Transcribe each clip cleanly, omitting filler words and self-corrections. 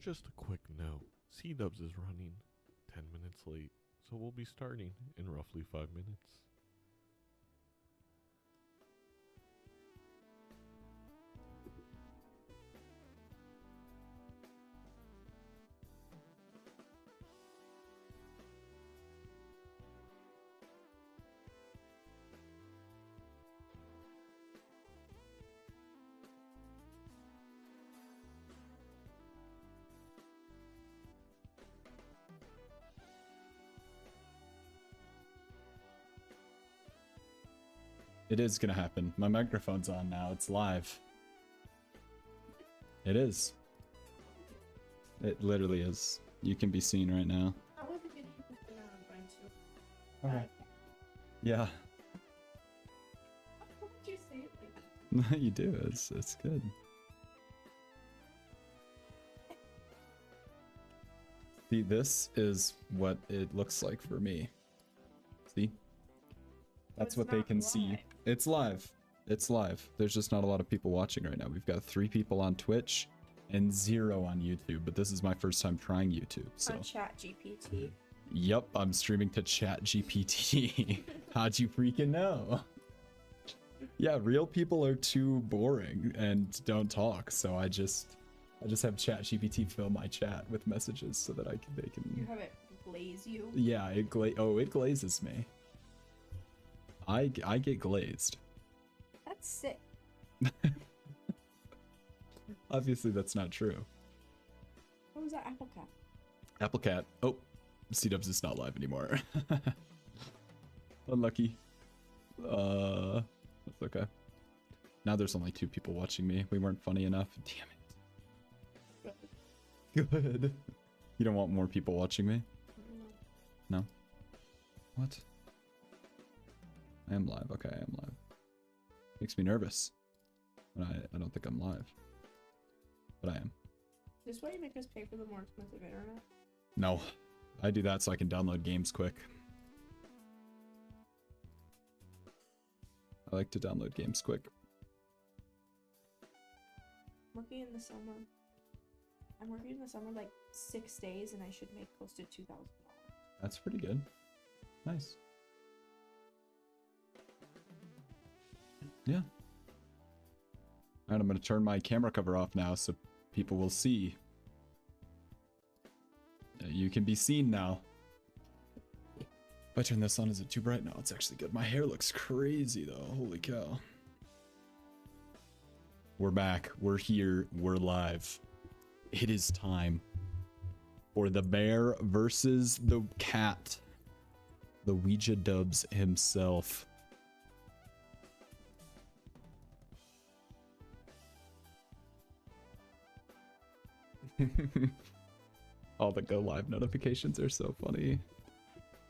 Just a quick note, Seadubbs is running 10 minutes late, so we'll be starting in roughly 5 minutes. It is gonna happen. My microphone's on now. It's live. It is. It literally is. You can be seen right now. Alright. Yeah. What would you say it like that? You do. It's good. See, this is what it looks like for me. See? That's what they can see. It's live. It's live. There's just not a lot of people watching right now. We've got 3 people on Twitch and 0 on YouTube, but this is my first time trying YouTube, so. On ChatGPT. Yep, I'm streaming to ChatGPT. How'd you freaking know? Yeah, real people are too boring and don't talk, so I just have ChatGPT fill my chat with messages so that they can. You have it glaze you. Yeah, it glazes me. I get glazed. That's sick. Obviously, that's not true. What was that apple cat? Apple Cat. Oh, Seadubbs is not live anymore. Unlucky. That's okay. Now there's only 2 people watching me. We weren't funny enough. Damn it. Good. You don't want more people watching me? No? What? I am live. Okay, I am live. Makes me nervous. But I don't think I'm live. But I am. This way you make us pay for the more expensive internet? No. I do that so I can download games quick. I like to download games quick. Working in the summer. I'm working in the summer like 6 days and I should make close to $2,000. That's pretty good. Nice. Yeah. Alright, I'm gonna turn my camera cover off now so people will see. You can be seen now. If I turn this on, is it too bright? No, it's actually good. My hair looks crazy though. Holy cow. We're back. We're here. We're live. It is time for the bear versus the cat. The Seadubbs himself. All the go live notifications are so funny.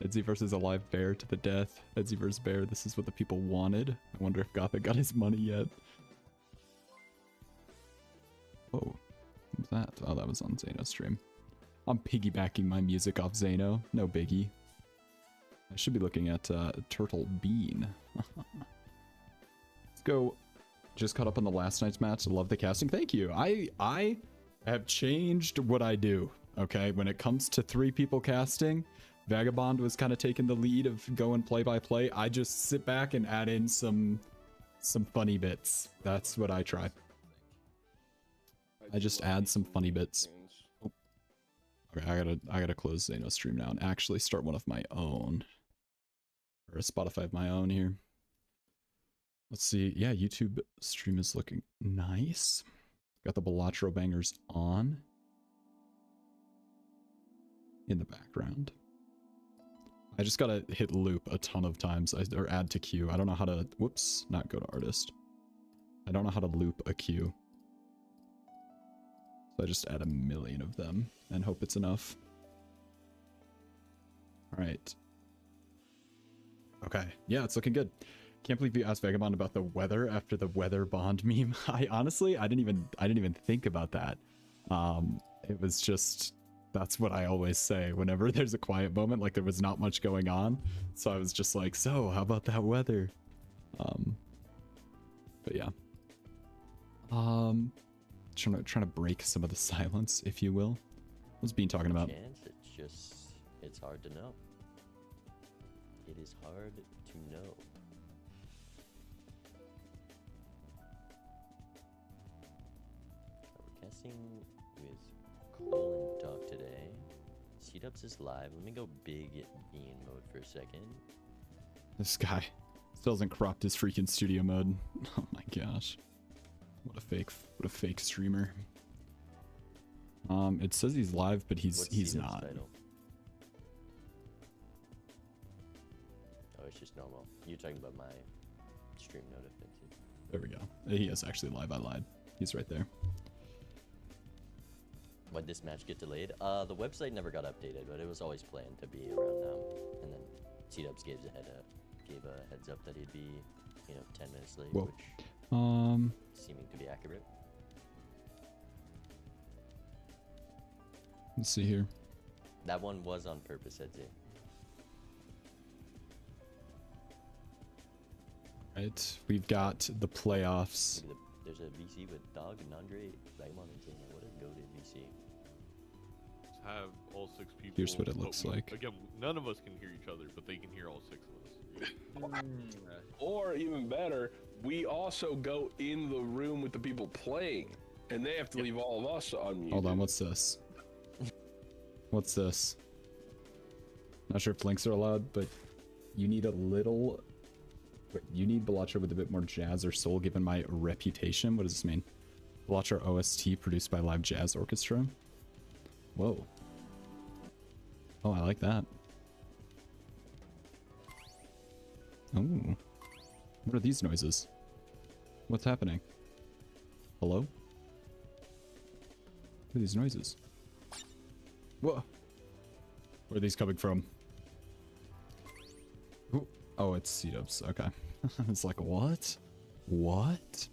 Edsy versus a live bear to the death. Edsy versus bear. This is what the people wanted. I wonder if Gothic got his money yet. Whoa. What was that? Oh, that was on Zano's stream. I'm piggybacking my music off Zano. No biggie. I should be looking at Turtle Bean. Let's go. Just caught up on the last night's match. Love the casting. Thank you. I have changed what I do. Okay, when it comes to 3 people casting, Vagabond was kind of taking the lead of going play by play. I just sit back and add in some funny bits. That's what I try. I just add some funny bits. Oh. Okay, I gotta close Zano's stream now and actually start one of my own. Or a Spotify of my own here. Let's see. Yeah, YouTube stream is looking nice. Got the Balatro bangers on. In the background. I just gotta hit loop a ton of times, or add to queue. I don't know how to, whoops, not go to artist. I don't know how to loop a queue. So I just add a million of them and hope it's enough. Alright. Okay, yeah, it's looking good. Can't believe you asked Vagabond about the weather after the weather bond meme. I honestly, I didn't even think about that. It was just, that's what I always say whenever there's a quiet moment, like there was not much going on. So I was just like, so how about that weather? But yeah. trying to break some of the silence, if you will. What's Bean talking about? Chance, it's hard to know. It is hard to know. We're guessing with Cole and Doc today. Seadubbs is live. Let me go big Bean mode for a second. This guy still hasn't cropped his freaking studio mode. Oh my gosh. What a fake streamer. It says he's live, but he's What's not. Title? Oh, it's just normal. You're talking about my stream notification. There we go. He is actually live. I lied. He's right there. Why'd this match get delayed? The website never got updated, but it was always planned to be around now. And then Seadubbs gave a heads up that he'd be, 10 minutes late, Whoa. which seeming to be accurate. Let's see here. That one was on purpose, I'd say. Right. We've got the playoffs. There's a VC with Dog and Andre Vagabond and saying, what a goated VC. Have all 6 people. Here's what it but looks like. Again, none of us can hear each other, but they can hear all 6 of us. Or even better, we also go in the room with the people playing, and they have to leave all of us unmuted. Hold on, what's this? What's this? Not sure if links are allowed, but you need a little... Wait, you need Balacha with a bit more jazz or soul given my reputation? What does this mean? Balacha OST produced by Live Jazz Orchestra? Whoa. Oh, I like that. Oh. What are these noises? What's happening? Hello? What are these noises? Whoa. Where are these coming from? Ooh. Oh, it's Seadubbs. Okay. It's like, what? What?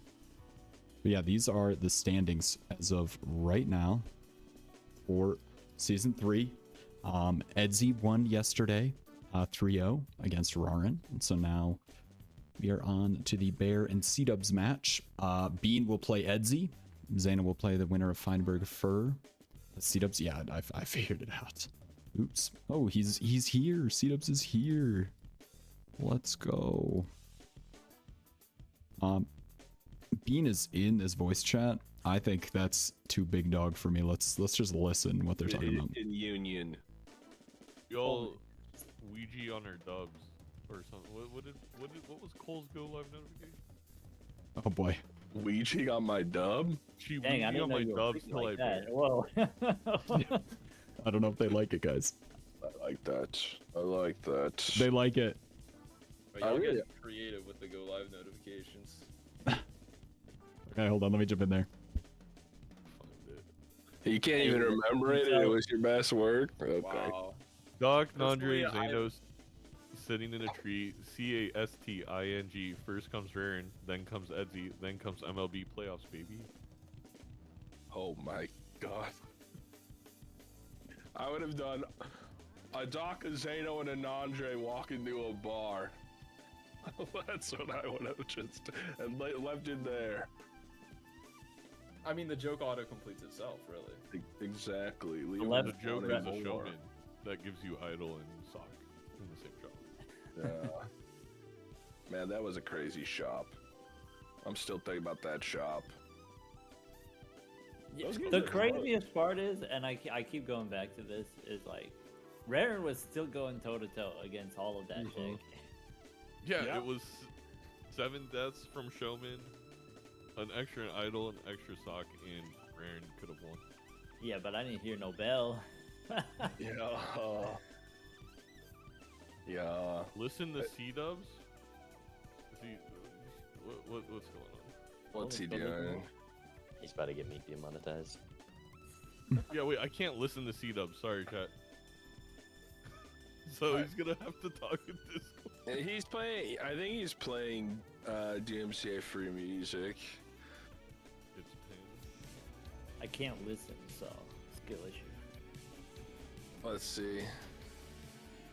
But yeah, these are the standings as of right now for Season 3. Edsy won yesterday 3-0 against Rarin. And so now we are on to the Bear and Seadubbs match. Bean will play Edsy. Zayna will play the winner of Feinberg Fur. Seadubbs, yeah, I figured it out. Oops. Oh, he's here. Seadubbs is here. Let's go. Bean is in this voice chat. I think that's too big dog for me. Let's just listen what they're talking about. In Union. Y'all Ouija on our dubs or something. What was Cole's go live notification? Oh boy. Ouija on my dub? She Dang, I Ouija didn't on know my you were dubs freaking till I like that. banned. Whoa. I don't know if they like it, guys. I like that. I like that. They like it. But Oh, y'all really? get creative with the go live notifications. Okay, hold on. Let me jump in there. You can't even remember it, and it was your best work? Okay. Wow. Doc, Personally, Nandre, Zanos sitting in a tree. Casting. First comes Raren, then comes Edsy, then comes MLB playoffs, baby. Oh my god. I would have done a Doc, a Zeno, and a Nandre walk into a bar. That's what I would have just and left it there. I mean, the joke auto completes itself, really. Exactly. Leave left- The joke Right. is a showman that gives you idol and sock in the same job. Yeah. Man, that was a crazy shop. I'm still thinking about that shop. Those games The are craziest part is, and I keep going back to this, is like, Rare was still going toe to toe against all of that shit. Yeah, Yeah. it was 7 deaths from showman, an extra idol, an extra sock, and Raren could have won. Yeah, but I didn't hear no bell. Yeah. Yeah. Listen to Seadubbs. What's going on? What's he Oh, it's gonna doing? He's about to get me demonetized. Yeah, wait, I can't listen to Seadubbs. Sorry, chat. So he's gonna have to talk in Discord. He's playing. I think he's playing DMCA free music. It's pinned. I can't listen, so skill issue. Let's see.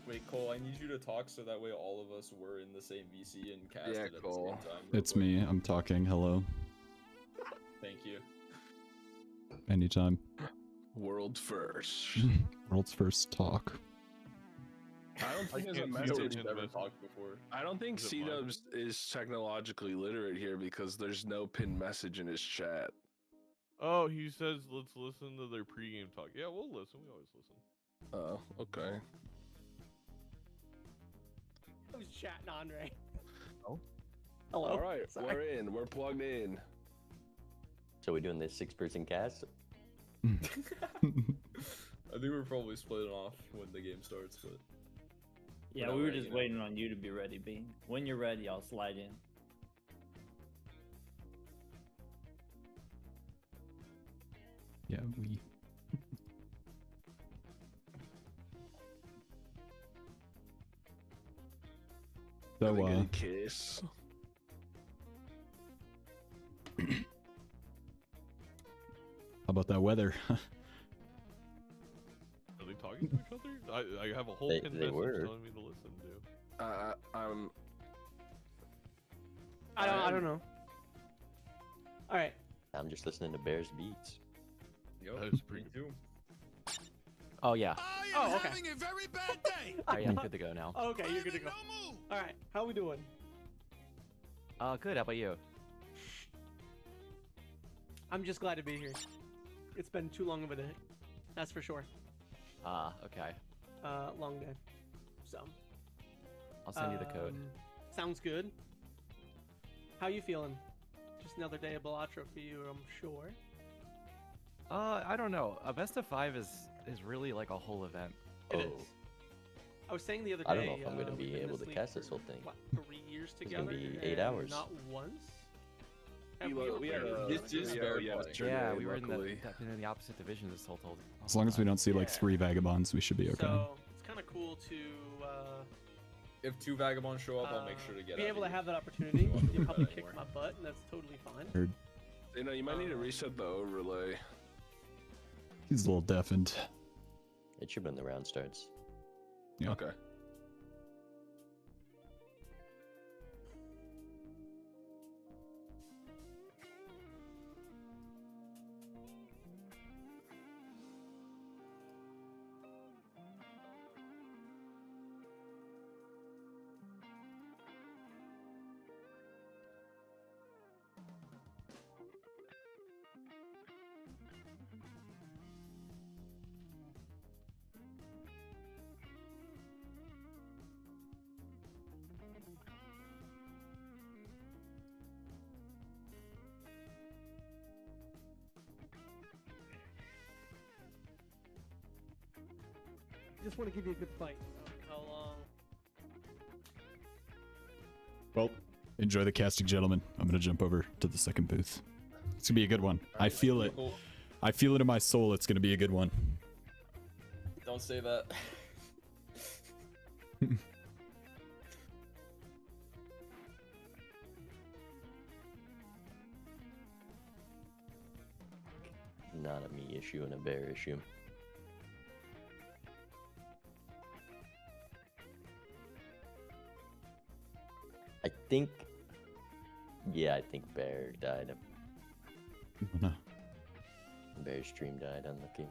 Wait, Cole, I need you to talk so that way all of us were in the same VC and casted Yeah, at the Cole. same time. real It's quick. me. I'm talking. Hello. Thank you. Anytime. World first. World's first talk. I don't think there's a can't see message. Origin We've never message. talked before. I don't think Is it mine? Seadubbs is technologically literate here because there's no pinned message in his chat. Oh, he says let's listen to their pregame talk. Yeah, we'll listen. We always listen. Oh, okay. I was chatting Andre. Oh. Hello. All right, Sorry. we're in. We're plugged in. So we doing this 6-person cast? I think we're probably splitting off when the game starts, but Yeah, not we were ready just yet. waiting on you to be ready, Bean. When you're ready, I'll slide in. Yeah, we. Are So, they gonna kiss? how about that weather? Are they talking to each other? I have a whole They- pin they message were. telling me to listen to. I'm. I don't know. All right. I'm just listening to Bears beats. yo, That is pretty me too. Oh yeah. Oh, okay. having a very bad day. I am good to go now. Okay, you're good to go. All right. How we doing? Good. How about you? I'm just glad to be here. It's been too long of a day. That's for sure. Okay. Long day. So. I'll send you the code. Sounds good. How you feeling? Just another day of Bellatra for you, I'm sure. I don't know. A best of 5 is really like a whole event. It Oh. is. I was saying the other day. I don't know if I'm gonna we've be been able to league cast this for, whole thing. What, 3 years It's gonna together? be 8 and hours. Not once. We Have lo- ever we played had a- together? This is yeah, fair yeah, play. yesterday, Yeah, we were in luckily. the opposite division this whole As long as we don't see like Yeah. 3 vagabonds, we should be okay. So it's kind of cool to If 2 vagabonds show up, I'll make sure to get be out able of to here. have that opportunity. Don't wanna You'll do probably that kick anymore. my butt, and that's totally fine. Heard. You know, you might need to reset the overlay. He's a little deafened. It should be when the round starts. Yeah. Okay. Just want to give you a good fight. How long? Well, enjoy the casting, gentlemen. I'm gonna jump over to the second booth. It's gonna be a good one. I feel it. Cool. I feel it in my soul. It's gonna be a good one. Don't say that. Not a me issue and a bear issue. I think. Yeah, I think Bear died. No. Bear's stream died. Unlucky.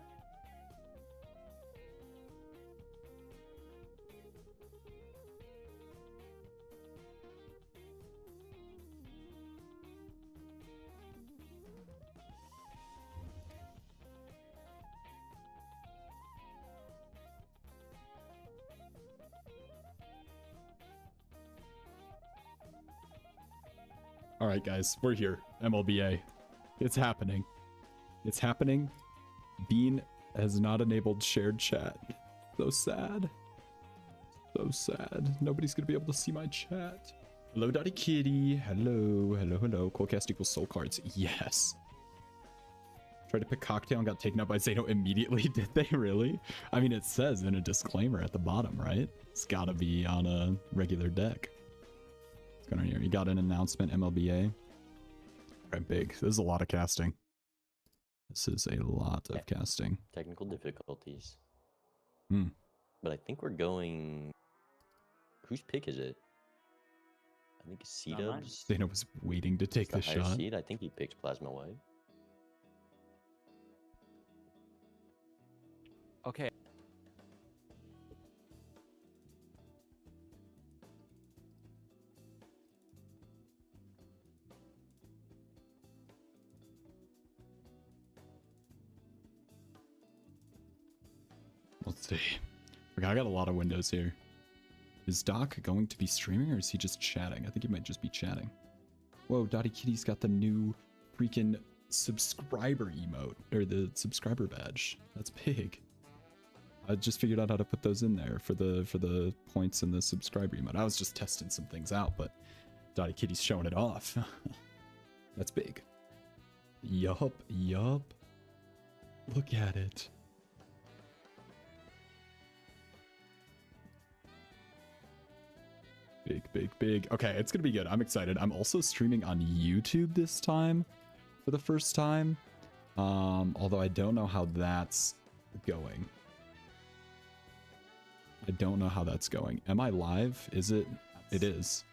All right, guys, we're here. MLBa. It's happening. It's happening. Bean has not enabled shared chat. So sad. So sad. Nobody's gonna be able to see my chat. Hello, Dottie Kitty. Hello, hello, hello. Coldcast equals soul cards. Yes. Tried to pick cocktail and got taken out by Zeno immediately. Did they really? I mean, it says in a disclaimer at the bottom, right? It's gotta be on a regular deck. What's going on here? You got an announcement, MLBa. Right, big. This is a lot of casting. This is a lot of casting. Technical difficulties. Hmm. But I think we're going. Whose pick is it? I think it's Not mine. Seadubbs. Zeno was waiting to take the the higher shot. seed. I think he picks Plasma White. see. Okay, I got a lot of windows here. Is Doc going to be streaming or is he just chatting? I think he might just be chatting. Whoa, Dottie Kitty's got the new freaking subscriber emote, or the subscriber badge. That's big. I just figured out how to put those in there for the points in the subscriber emote. I was just testing some things out, but Dottie Kitty's showing it off. That's big. Yup. Look at it. Big. Okay, it's gonna be good. I'm excited. I'm also streaming on YouTube this time for the first time. Although I don't know how that's going. Am I live? Is it? It is.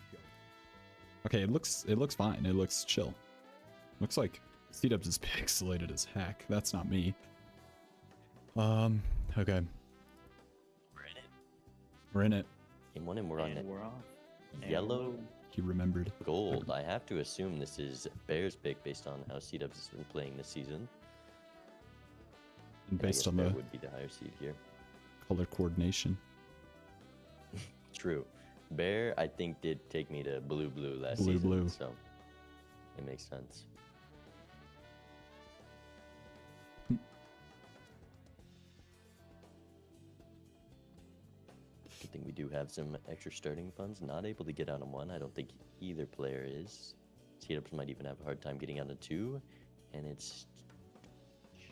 Okay, it looks fine. It looks chill. Looks like Seadubbs is pixelated as heck. That's not me. Okay. We're in it. Game 1 and we're on it. We're off. Yellow. He remembered. Gold. I have to assume this is Bear's pick based on how Seadubbs has been playing this season. And I based guess on Bear the would be the higher seed here. color coordination. True. Bear, I think, did take me to blue last Blue, season, blue. so it makes sense. I think we do have some extra starting funds. Not able to get out on 1. I don't think either player is. Seadubbs might even have a hard time getting out on 2, and it's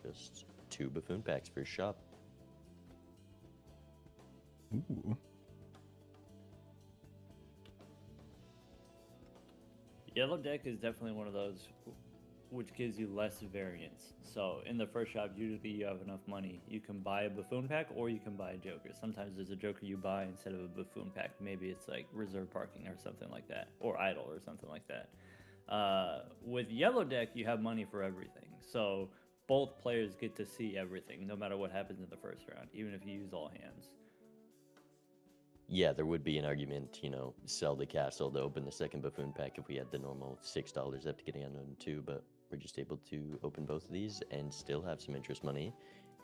just 2 buffoon packs for shop. Ooh. Yellow deck is definitely one of those which gives you less variance. So in the first shop, usually you have enough money. You can buy a buffoon pack or you can buy a joker. Sometimes there's a joker you buy instead of a buffoon pack. Maybe it's like reserve parking or something like that, or idle or something like that. With yellow deck, you have money for everything. So both players get to see everything, no matter what happens in the first round, even if you use all hands. Yeah, there would be an argument, sell the castle to open the second buffoon pack if we had the normal $6 after getting on 2, but we're just able to open both of these and still have some interest money.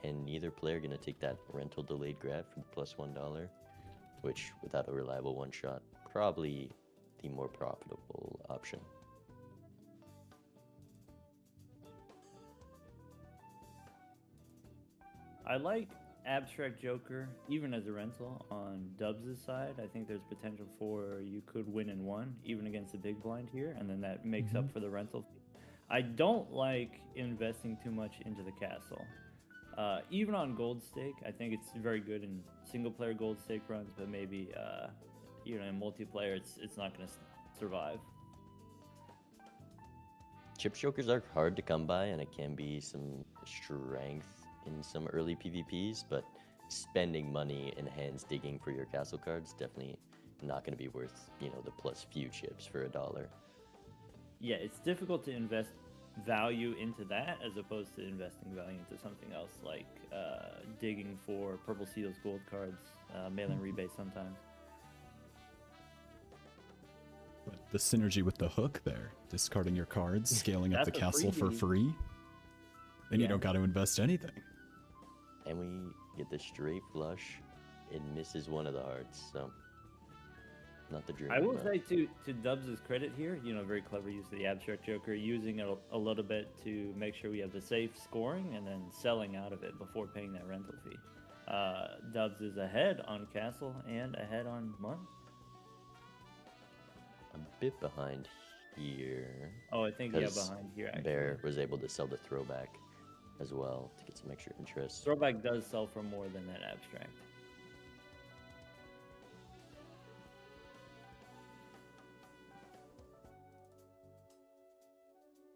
And neither player going to take that rental delayed grab for the plus $1, which without a reliable one-shot, probably the more profitable option. I like Abstract Joker, even as a rental, on Dubbs' side. I think there's potential for you could win in 1, even against the big blind here, and then that makes up for the rental fee. I don't like investing too much into the castle. Even on gold stake, I think it's very good in single player gold stake runs, but maybe in multiplayer it's not going to survive. Chip jokers are hard to come by, and it can be some strength in some early PvPs, but spending money in hands digging for your castle cards definitely not going to be worth, the plus few chips for $1. Yeah, it's difficult to invest value into that as opposed to investing value into something else like digging for Purple Seals gold cards, mail-in rebates sometimes. But the synergy with the hook there, discarding your cards, scaling up the That's a castle for freebie. free, then you Yeah. don't got to invest anything. And we get the straight flush. It misses one of the hearts, so not the dream. I will but- say to Dubbs' credit here, very clever use of the Abstract Joker, using it a little bit to make sure we have the safe scoring and then selling out of it before paying that rental fee. Dubbs is ahead on Castle and ahead on Month. a bit behind here. Oh, I think behind here actually. Bear was able to sell the throwback as well to get some extra interest. Throwback does sell for more than that Abstract.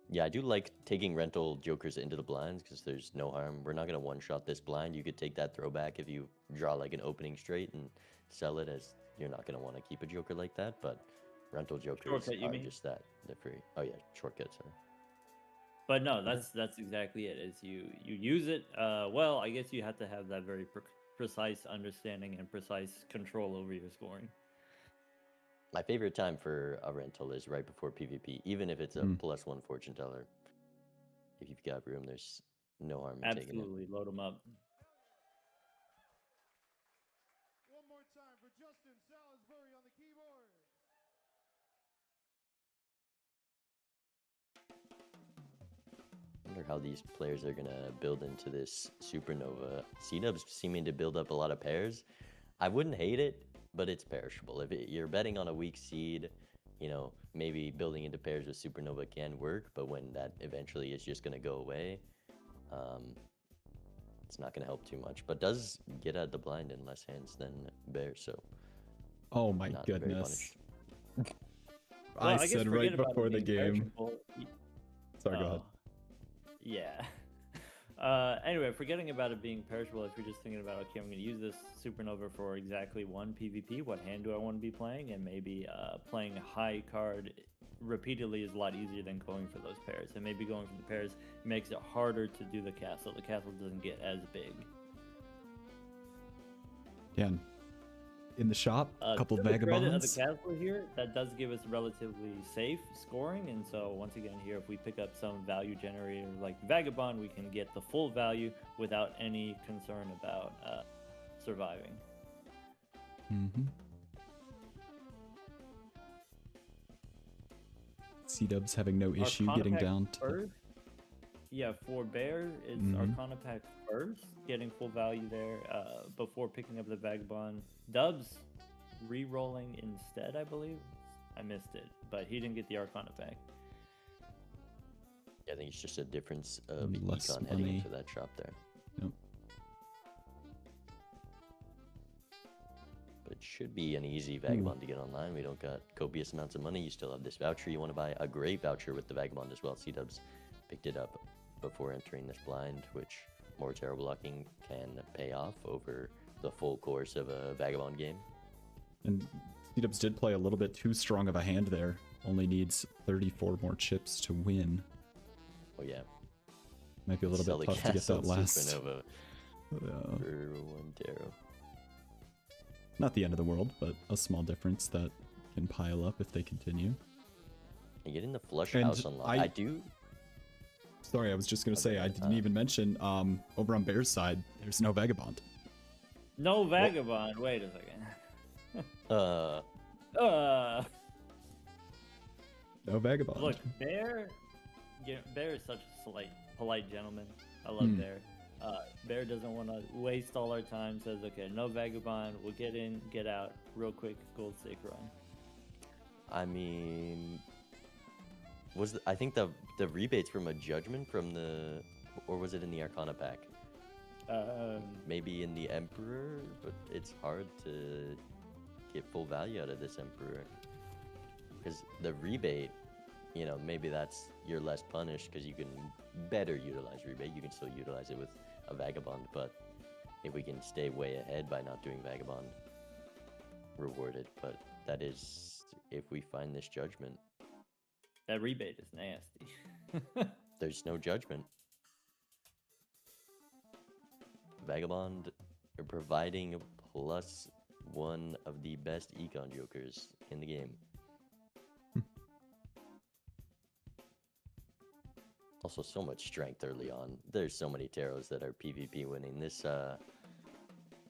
Yeah, I do like taking rental jokers into the blinds because there's no harm. We're not going to one-shot this blind. You could take that throwback if you draw like an opening straight and sell it, as you're not going to want to keep a joker like that, but rental jokers Shortcut, you are mean? just that. They're free. Oh yeah, shortcut, sorry. But no, that's exactly it. Is you use it. Well, I guess you have to have that very precise understanding and precise control over your scoring. My favorite time for a rental is right before PvP, even if it's a +1 fortune teller. If you've got room, there's no harm in taking it. Absolutely, load them up. wonder how these players are gonna build into this supernova. Seadubbs seeming to build up a lot of pairs. I wouldn't hate it, but it's perishable. If you're betting on a weak seed, you know, maybe building into pairs with supernova can work, but when that eventually is just gonna go away, it's not gonna help too much. But does get out the blind in less hands than bear, so. Oh my not very goodness. punished. Well, I guess said right forget about it before the being game. perishable. Sorry, go ahead. Yeah. Anyway, forgetting about it being perishable, if you're just thinking about, okay, I'm going to use this supernova for exactly one PvP, what hand do I want to be playing? And maybe playing a high card repeatedly is a lot easier than going for those pairs. And maybe going for the pairs makes it harder to do the castle. The castle doesn't get as big. Yeah. In the shop, a couple to of the credit of vagabonds. the castle here, that does give us relatively safe scoring, and so once again here, if we pick up some value generator like Vagabond, we can get the full value without any concern about surviving. Mm-hmm. Seadubbs having no issue Arcana getting pack down to. first. Yeah, for Bear, it's Mhm. Arcana pack first, getting full value there before picking up the Vagabond. Dubs re-rolling instead, I believe. I missed it, but he didn't get the Arcana pack. Yeah, I think it's just a difference of Less econ heading money. into that shop there. Yep. But it should be an easy Vagabond to get online. We don't got copious amounts of money. You still have this voucher you want to buy. A great voucher with the Vagabond as well. Seadubbs picked it up before entering this blind, which more tarot blocking can pay off over the full course of a Vagabond game. And Seadubbs did play a little bit too strong of a hand there. Only needs 34 more chips to win. Oh yeah. Might be a little Sell bit the tough to get castle that last. Supernova Yeah. for one tarot. Not the end of the world, but a small difference that can pile up if they continue. And getting the flush And house unlocked. I do. Sorry, I was just gonna say I didn't even mention over on Bear's side, there's no Vagabond. No Vagabond. Wait a second. No Vagabond. Look, Bear is such a polite gentleman. I love Bear. Bear doesn't want to waste all our time. Says, okay, no Vagabond. We'll get in, get out, real quick, gold stake run. I mean, I think the rebates from a judgment from the, or was it in the Arcana pack? Maybe in the Emperor, but it's hard to get full value out of this Emperor. Because the rebate, you know, maybe you're less punished because you can better utilize rebate. You can still utilize it with a Vagabond, but if we can stay way ahead by not doing Vagabond, rewarded. But that is if we find this judgment. That rebate is nasty. There's no judgment. Vagabond are providing +1 of the best econ jokers in the game. Also, so much strength early on. There's so many tarots that are PvP winning. This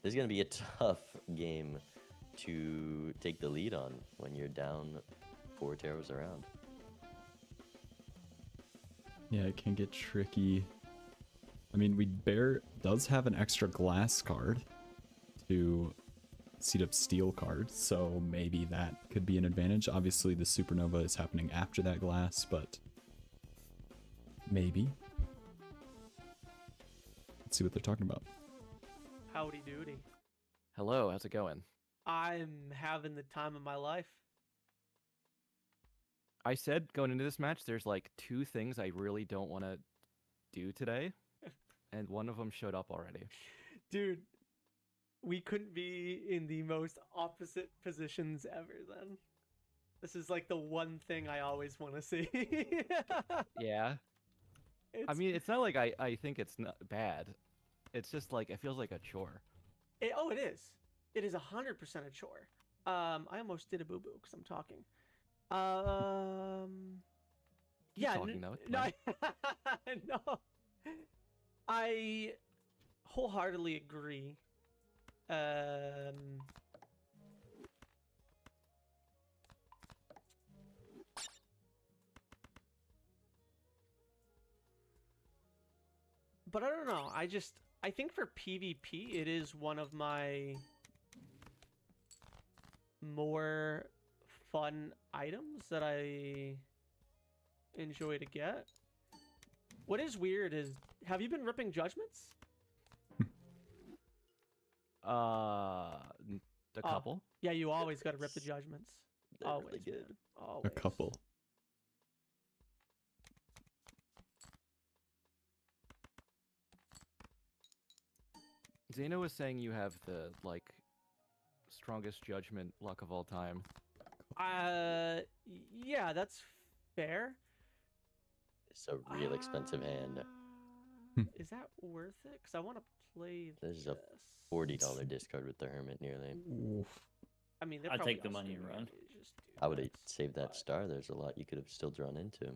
is gonna be a tough game to take the lead on when you're down 4 tarots around. Yeah, it can get tricky. I mean, Bear does have an extra glass card to Seadubbs steel card, so maybe that could be an advantage. Obviously, the supernova is happening after that glass, but maybe. Let's see what they're talking about. Howdy doody. Hello, how's it going? I'm having the time of my life. I said going into this match, there's like 2 things I really don't want to do today, and one of them showed up already. Dude, we couldn't be in the most opposite positions ever then. This is like the one thing I always want to see. Yeah. I mean, it's not like I think it's not bad. It's just like, it feels like a chore. It is. It is 100% a chore. I almost did a boo-boo because I'm talking. Keep Yeah, talking, though, it's no, fine. no. I wholeheartedly agree. But I don't know. I think for PvP, it is one of my more fun items that I enjoy to get. What is weird is, have you been ripping judgments? A couple. Yeah, you always got to rip the judgments. They're Always, really good. man. Always. A couple. Zeno was saying you have the like strongest judgment luck of all time. Yeah, that's fair. It's a real expensive hand. Is that worth it? Because I want to play This is a $40 discard with the Hermit nearly. Oof. I mean, I'd take the money and run. I would have saved that star. There's a lot you could have still drawn into.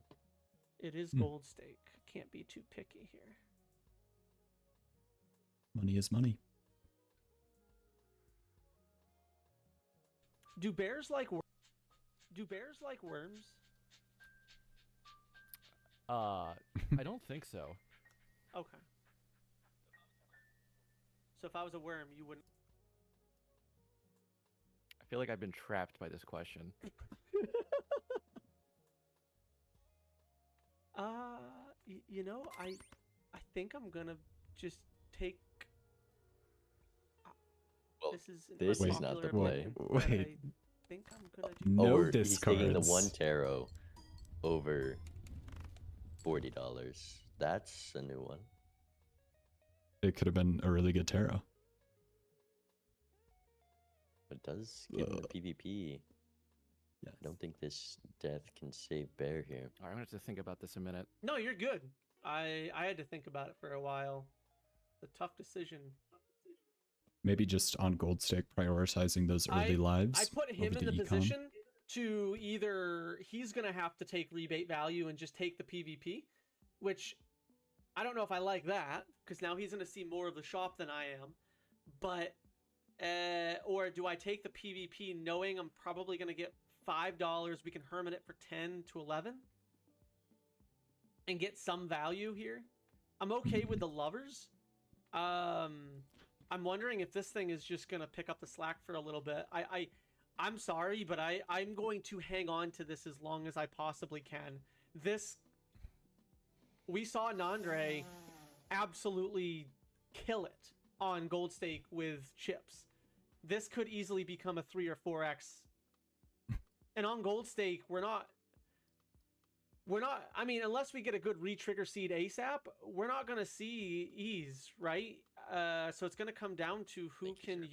It is gold stake. Can't be too picky here. Money is money. Do bears like worms? I don't think so. Okay. So if I was a worm, you wouldn't. I feel like I've been trapped by this question. You know, I think I'm gonna just take. Well, this is an this is not the unpopular play. opinion, but Wait. I think I'm gonna do. No Over, he's taking the discards. one tarot over $40. That's a new one. It could have been a really good tarot. But it does give him the PvP. Yes. I don't think this death can save Bear here. All right, I'm gonna have to think about this a minute. No, you're good. I had to think about it for a while. It's a tough decision. Maybe just on gold stake prioritizing those early lives. I put him over in the econ. position to either he's gonna have to take rebate value and just take the PvP, which I don't know if I like that because now he's gonna see more of the shop than I am. But or do I take the PvP knowing I'm probably gonna get $5? We can hermit it for 10 to 11 and get some value here. I'm okay with the lovers. I'm wondering if this thing is just gonna pick up the slack for a little bit. I'm sorry, but I'm going to hang on to this as long as I possibly can. We saw Nandre absolutely kill it on gold stake with chips. This could easily become a 3 or 4x. And on gold stake, we're not, I mean, unless we get a good re-trigger seed ASAP, we're not going to see ease, right? So it's going to come down to who can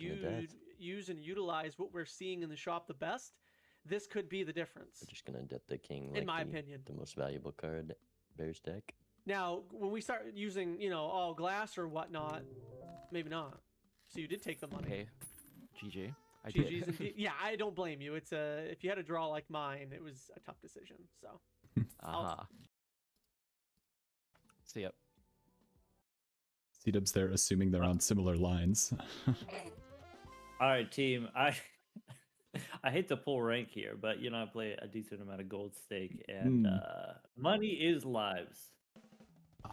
use and utilize what we're seeing in the shop the best. This could be the difference. We're just going to debt the king in my opinion. The most valuable card Bear's deck. Now, when we start using, all glass or whatnot, maybe not. So you did take the money. Okay, GG. I GG's did. indeed. Yeah, I don't blame you. It's if you had a draw like mine, it was a tough decision. So. Aha. See ya. Seadubbs there, assuming they're on similar lines. All right, team. I hate to pull rank here, but I play a decent amount of gold stake, and money is lives.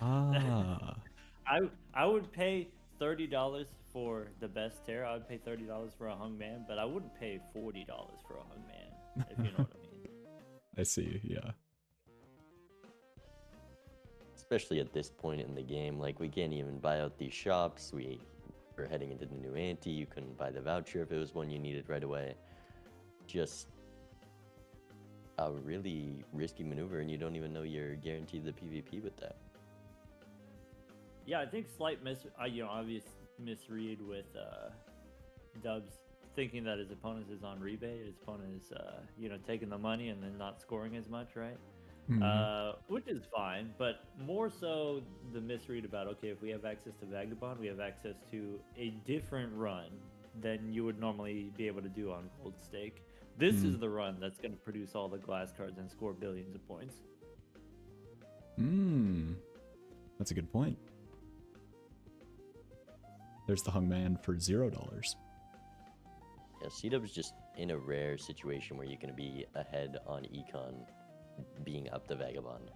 Ah. I would pay $30 for the best tarot. I would pay $30 for a hung man, but I wouldn't pay $40 for a hung man, if you know what I mean. I see, yeah. Especially at this point in the game, like we can't even buy out these shops. We're heading into the new ante. You couldn't buy the voucher if it was one you needed right away. Just a really risky maneuver, and you don't even know you're guaranteed the PvP with that. Yeah, I think slight obvious misread with Dubs thinking that his opponent is on rebate. His opponent is taking the money and then not scoring as much, right? Which is fine, but more so the misread about, okay, if we have access to Vagabond, we have access to a different run than you would normally be able to do on gold stake. This is the run that's going to produce all the glass cards and score billions of points. That's a good point. There's the hung man for $0. Yeah, Seadubbs just in a rare situation where you're going to be ahead on econ, being up the Vagabond.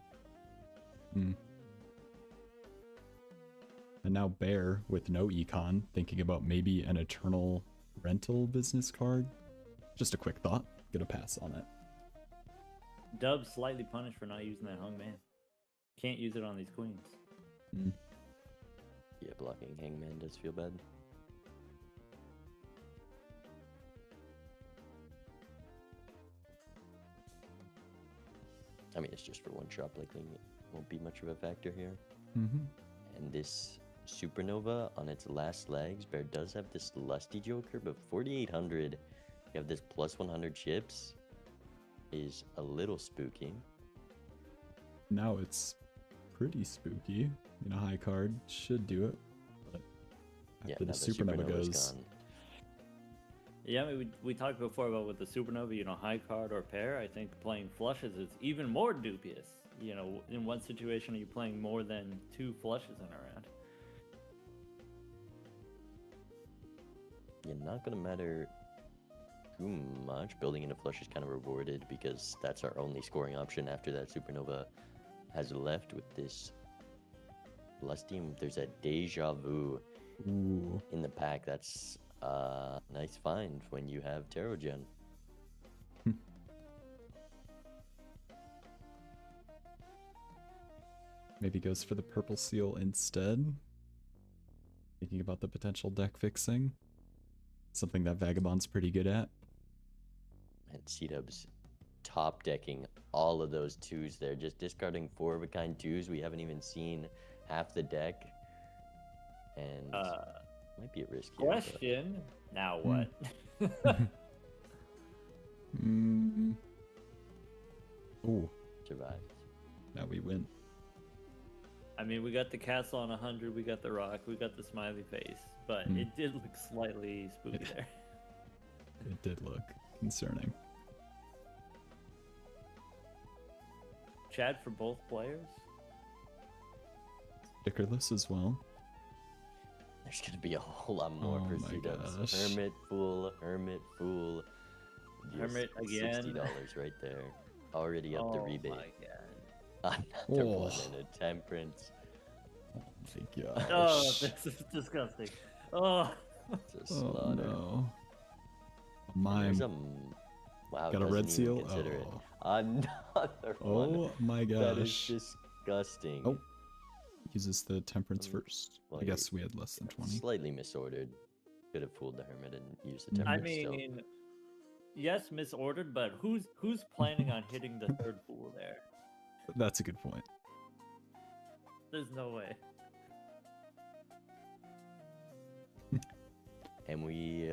And now Bear, with no econ, thinking about maybe an eternal rental business card. Just a quick thought. Gonna pass on it. Dubs slightly punished for not using that Hangman. Can't use it on these queens. Mm. Yeah, blocking Hangman does feel bad. I mean, it's just for one shot. Likely it won't be much of a factor here. Mm-hmm. And this Supernova on its last legs, Bear does have this Lusty Joker, but 4,800, you have this plus 100 chips, is a little spooky. Now it's pretty spooky. You know, high card should do it. But after now the Supernova Supernova's goes, gone. Yeah, I mean, we talked before about with the Supernova, you know, high card or pair. I think playing flushes is even more dubious. You know, in one situation are you playing more than 2 flushes in a round? Yeah, not gonna matter too much. Building into flush is kind of rewarded because that's our only scoring option after that Supernova has left with this Lusty. There's a Deja Vu ooh, in the pack. That's a nice find when you have Tarot Gen. maybe goes for the purple seal instead. Thinking about the potential deck fixing. Something that Vagabond's pretty good at. And Seadubbs top decking all of those 2s there, just discarding 4 of a kind 2s. We haven't even seen half the deck. And might be at risk here. Question. Now what? Ooh, Survived. now we win. I mean, we got the castle on 100, we got the rock, we got the smiley face, but it did look slightly spooky there. It did look concerning. Chad for both players? Stickerless as well. There's gonna be a whole lot more Oh for my Seadubbs. gosh. Hermit, Fool, Hermit, Fool. Just Hermit again. $60 right there. Already up the rebate. My God. Another Oh. one and a temperance. Oh my gosh. Oh, this is disgusting. Oh. It's a Oh slaughter. no. And Mime. there's a wow. Got a doesn't red even seal? consider it. Oh. Another one. Oh my That is gosh. disgusting. Oh. Uses the temperance first. Well, I guess we had less than 20. Slightly misordered. Could have fooled the hermit and used the Mhm. I temperance. still. mean, yes, misordered, but who's planning on hitting the third fool there? That's a good point. There's no way. And we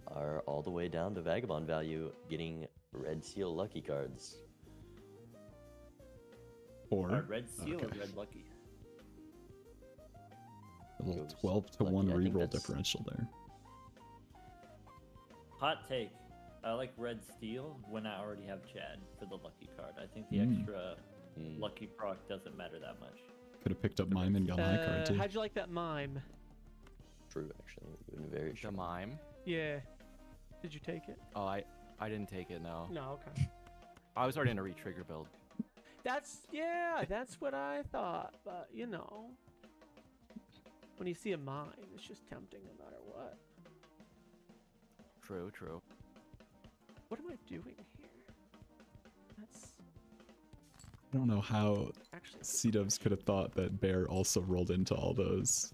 are all the way down to Vagabond value, getting Red Seal lucky cards. Or Red seal or okay. red lucky? a little Goes 12 to 1 lucky. I think reroll that's- differential there. Hot take. I like red steel when I already have Chad for the lucky card. I think the Mm. extra Mm. lucky proc doesn't matter that much. Could have picked up Mime and got high card too. How'd you like that mime? True, actually. Been very The sure. mime. Yeah. Did you take it? Oh, I didn't take it. No. No, okay. I was already in a retrigger build. That's what I thought. But you know, when you see a mime, it's just tempting no matter what. True. What am I doing here? That's I don't know how actually. Seadubbs could have thought that Bear also rolled into all those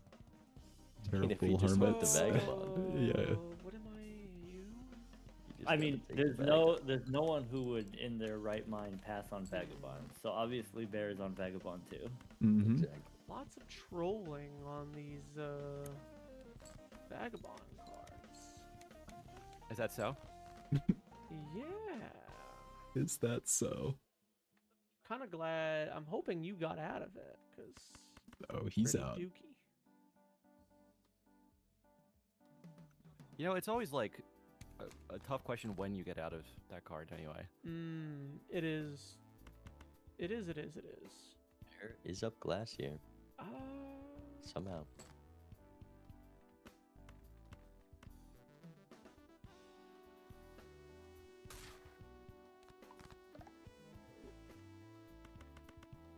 mean, if he terrible just went the hermits. Vagabond. Yeah. What am I? You? You just I gotta mean, take the there's no one who would, in their right mind, pass on Vagabond. So obviously, Bear is on Vagabond too. Mm-hmm. Exactly. Lots of trolling on these vagabond cards. Is that so? Yeah. Is that so? Kind of glad. I'm hoping you got out of it, cause Oh, he's pretty out. dookie. You know, it's always like a tough question when you get out of that card anyway. It is. It is. Bear is up glass here. Somehow.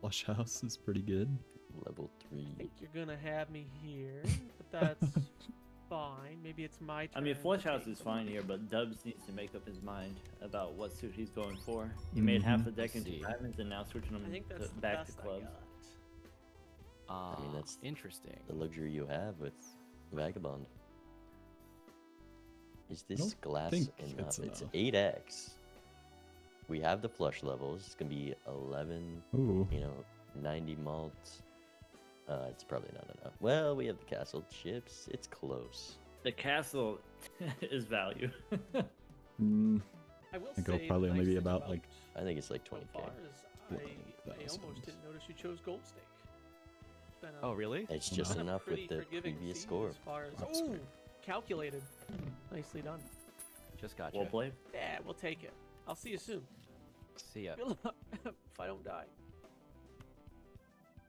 Flush House is pretty good. Level I 3. think you're gonna have me here, but that's fine. Maybe it's my turn. I mean, to Flush House take is fine here, but Dubbs needs to make up his mind about what suit he's going for. He made half the deck Let's into see. diamonds and now switching them I think that's the back to best I clubs. got. I mean, that's interesting. the luxury you have with Vagabond. Is this don't glass think enough? it's It's enough. 8x. We have the flush levels. It's gonna be 11, Ooh. 90 malts. It's probably not enough. Well, we have the castle chips. It's close. The castle is value. Mm, I will I think say it'll probably the only nice be thing about like I think it's like so 20k. far is I almost 1,000. didn't notice you chose gold stake. It's been a, Oh, really? It's Well, just no. been a enough pretty with the forgiving previous season score. As far as That's oh, great. calculated, nicely done. Just got Well you. played. Yeah, we'll take it. I'll see you soon. See ya. Good luck if I don't die.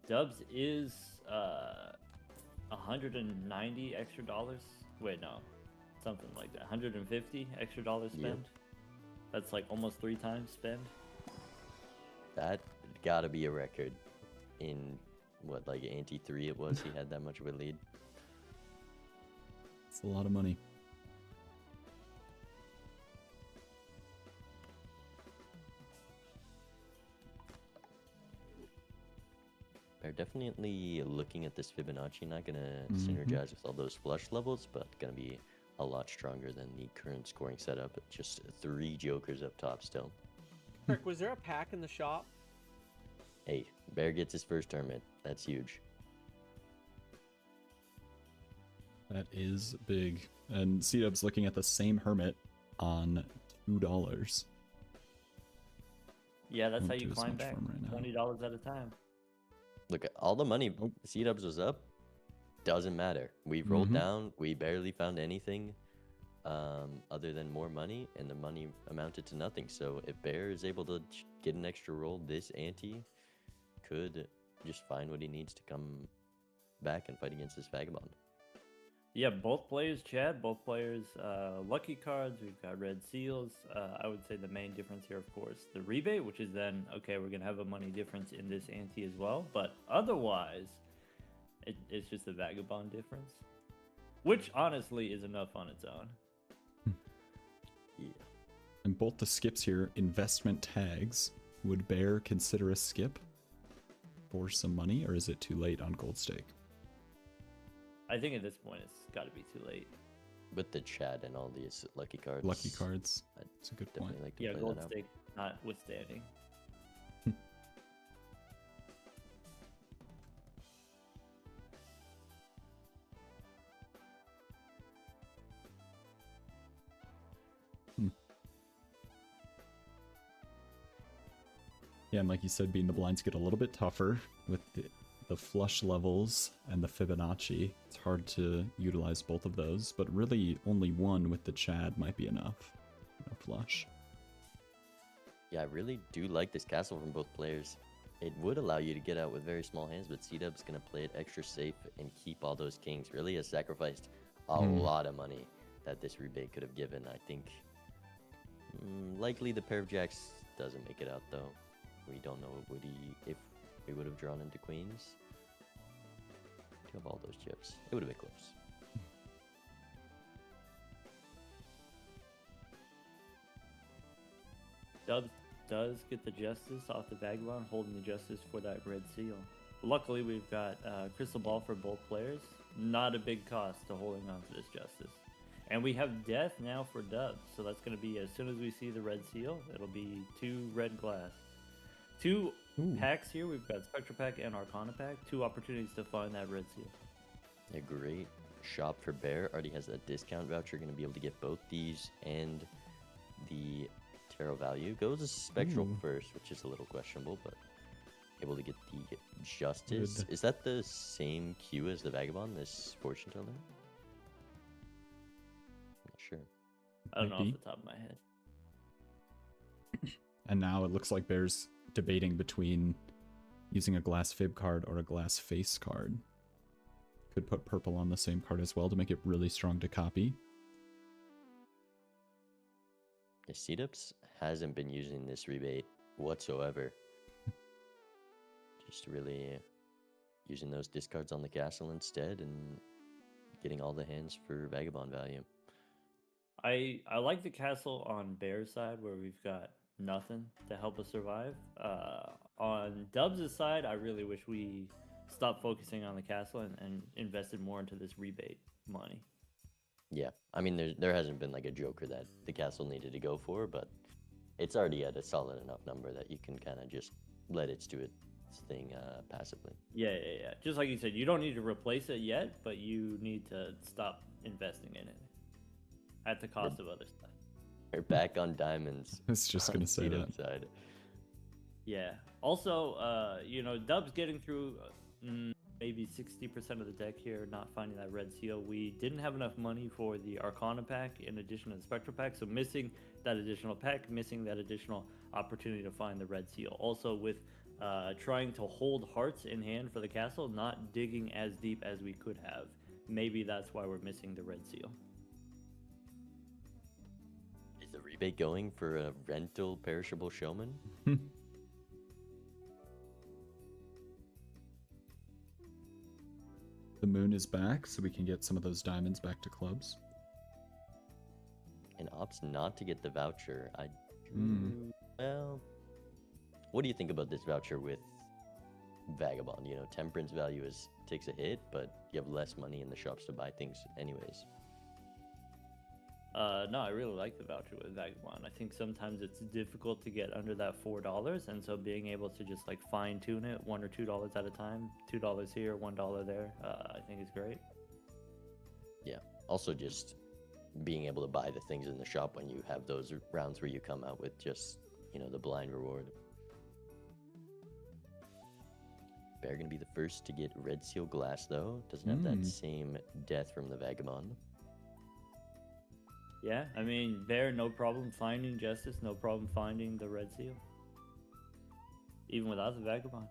Dubbs is 190 extra dollars. Wait, no, something like that. 150 extra dollars Yep. spent. That's like almost 3 times spend. That gotta be a record. In what, like ante 3 it was, he had that much of a lead. it's a lot of money. They're definitely looking at this Fibonacci, not gonna Mhm. synergize with all those flush levels, but gonna be a lot stronger than the current scoring setup. Just 3 jokers up top still. Kirk, was there a pack in the shop? Hey, Bear gets his first tournament. That's huge. That is big. And Seadubbs looking at the same hermit on $2. Yeah, that's how Won't you do as climb much back. for him right now. $20 at a time. Look at all the money Oh. Seadubbs was up. Doesn't matter. We rolled Mhm. down. We barely found anything other than more money, and the money amounted to nothing. So if Bear is able to get an extra roll, this ante could just find what he needs to come back and fight against this Vagabond. Yeah, both players, Chad. Both players, lucky cards. We've got red seals. I would say the main difference here, of course, the rebate, which is then okay. We're gonna have a money difference in this ante as well, but otherwise, it's just a vagabond difference, which honestly is enough on its own. Yeah. And both the skips here, investment tags. Would Bear consider a skip for some money, or is it too late on gold stake? I think at this point it's got to be too late. With the Chad and all these lucky cards. Lucky cards. I'd That's a good definitely point. like to Yeah, play gold that out. stake notwithstanding. Yeah, and like you said, being the blinds get a little bit tougher with the flush levels and the Fibonacci. It's hard to utilize both of those, but really only one with the Chad might be enough. No flush. Yeah, I really do like this castle from both players. It would allow you to get out with very small hands, but Seadubbs going to play it extra safe and keep all those kings. Really has sacrificed a lot of money that this rebate could have given. I think likely the pair of jacks doesn't make it out, though. We don't know if we would have drawn into queens. To have all those chips, it would have been close. Dubbs does get the Justice off the Vagabond, holding the Justice for that red seal. Luckily, we've got Crystal Ball for both players. Not a big cost to holding on to this Justice. And we have Death now for Dubbs, so that's going to be, as soon as we see the red seal, it'll be 2 red glass. 2 packs here. We've got Spectral Pack and Arcana Pack. 2 opportunities to find that red seal. A great shop for Bear. Already has a discount voucher. Going to be able to get both these and the Tarot value. Goes as Spectral first, which is a little questionable, but able to get the Justice. Good. Is that the same queue as the Vagabond, this Fortune Teller? Not sure. I don't know Might off be. the top of my head. And now it looks like Bear's debating between using a glass fib card or a glass face card. Could put purple on the same card as well to make it really strong to copy. Yeah, Seadubbs hasn't been using this rebate whatsoever. Just really using those discards on the castle instead and getting all the hands for Vagabond value. I like the castle on Bear's side where we've got nothing to help us survive. On Dubbs' side, I really wish we stopped focusing on the castle and invested more into this rebate money. Yeah, I mean, there hasn't been like a joker that the castle needed to go for, but it's already at a solid enough number that you can kind of just let it do its thing passively. Yeah. Just like you said, you don't need to replace it yet, but you need to stop investing in it at the cost of other stuff. We're back on diamonds. I was just gonna say that. Side. Yeah. Also, Dubbs getting through maybe 60% of the deck here, not finding that red seal. We didn't have enough money for the Arcana pack in addition to the Spectral pack, so missing that additional pack, missing that additional opportunity to find the red seal. Also with trying to hold hearts in hand for the castle, not digging as deep as we could have. Maybe that's why we're missing the red seal. Is the rebate going for a rental perishable showman? The moon is back, so we can get some of those diamonds back to clubs. And opts not to get the voucher. Well, what do you think about this voucher with Vagabond? You know, Temperance value takes a hit, but you have less money in the shops to buy things anyways. No, I really like the voucher with Vagabond. I think sometimes it's difficult to get under that $4, and so being able to just like fine tune it $1 or $2 at a time, $2 here, $1 there, I think is great. Yeah. Also, just being able to buy the things in the shop when you have those rounds where you come out with just, the blind reward. Bear gonna be the first to get red seal glass though. Doesn't have that same death from the Vagabond. Yeah, I mean, Bear, no problem finding Justice, no problem finding the red seal. Even without the Vagabond.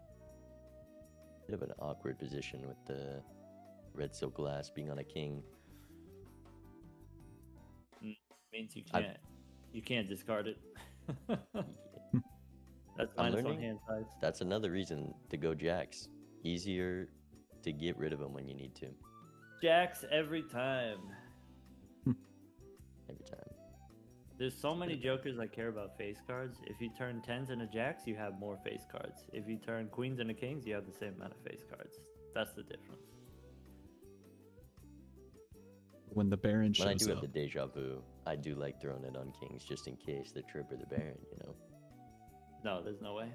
Bit of an awkward position with the red seal glass being on a king. Means you can't discard it. That's I'm minus on learning. hand size. That's another reason to go jacks. Easier to get rid of them when you need to. Jacks every time. Every time. There's so many jokers that care about face cards. If you turn 10s into jacks, you have more face cards. If you turn queens into kings, you have the same amount of face cards. That's the difference. When the Baron When I shows do have up. the deja vu, I do like throwing it on kings just in case the trip or the Baron, No, there's no way.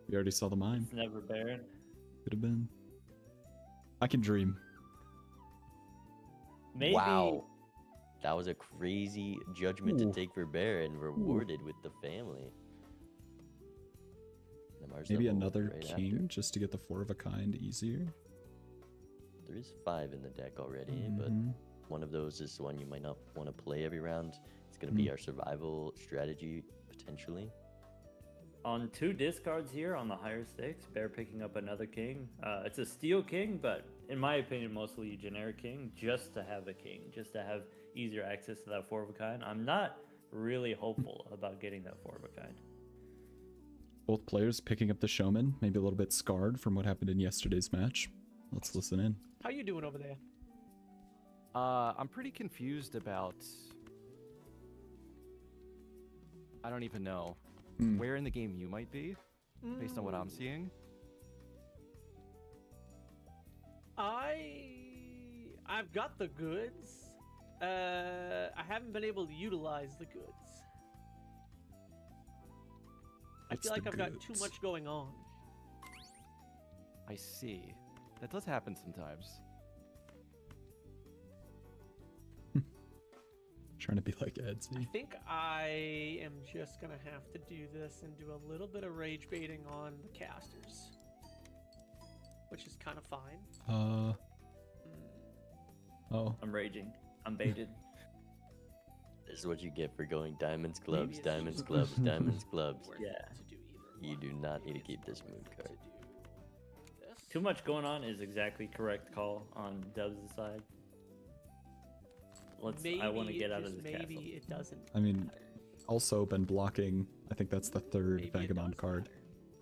We already saw the mime. It's never Baron. Could have been. I can dream. Maybe. Wow. That was a crazy judgment to take for Baron, rewarded with the family. Maybe another king just to get the 4 of a kind easier. There is 5 in the deck already, but one of those is one you might not want to play every round. It's going to be our survival strategy, potentially. On 2 discards here on the higher stakes, Bear picking up another king. It's a steel king, but in my opinion, mostly a generic king, just to have a king, just to have easier access to that 4 of a kind. I'm not really hopeful about getting that 4 of a kind. Both players picking up the showman, maybe a little bit scarred from what happened in yesterday's match. Let's listen in. How you doing over there? I'm pretty confused about... I don't even know where in the game you might be, based on what I'm seeing. I've got the goods. I haven't been able to utilize the goods. I feel like I've got too much going on. I see. That does happen sometimes. Trying to be like Edsy. I think I am just gonna have to do this and do a little bit of rage baiting on the casters, which is kind of fine. Oh. I'm raging. I'm baited. This is what you get for going diamonds, clubs, it's diamonds, just clubs, diamonds, clubs. Worth Yeah. it to do either You one. do not need to Maybe keep it's this more moon worth it card. to do this. Too much going on is exactly correct call on Dubs' side. I want to get out of this maybe castle. it doesn't. I mean, matter. also been blocking. I think that's the 3rd Maybe it Vagabond does card. matter.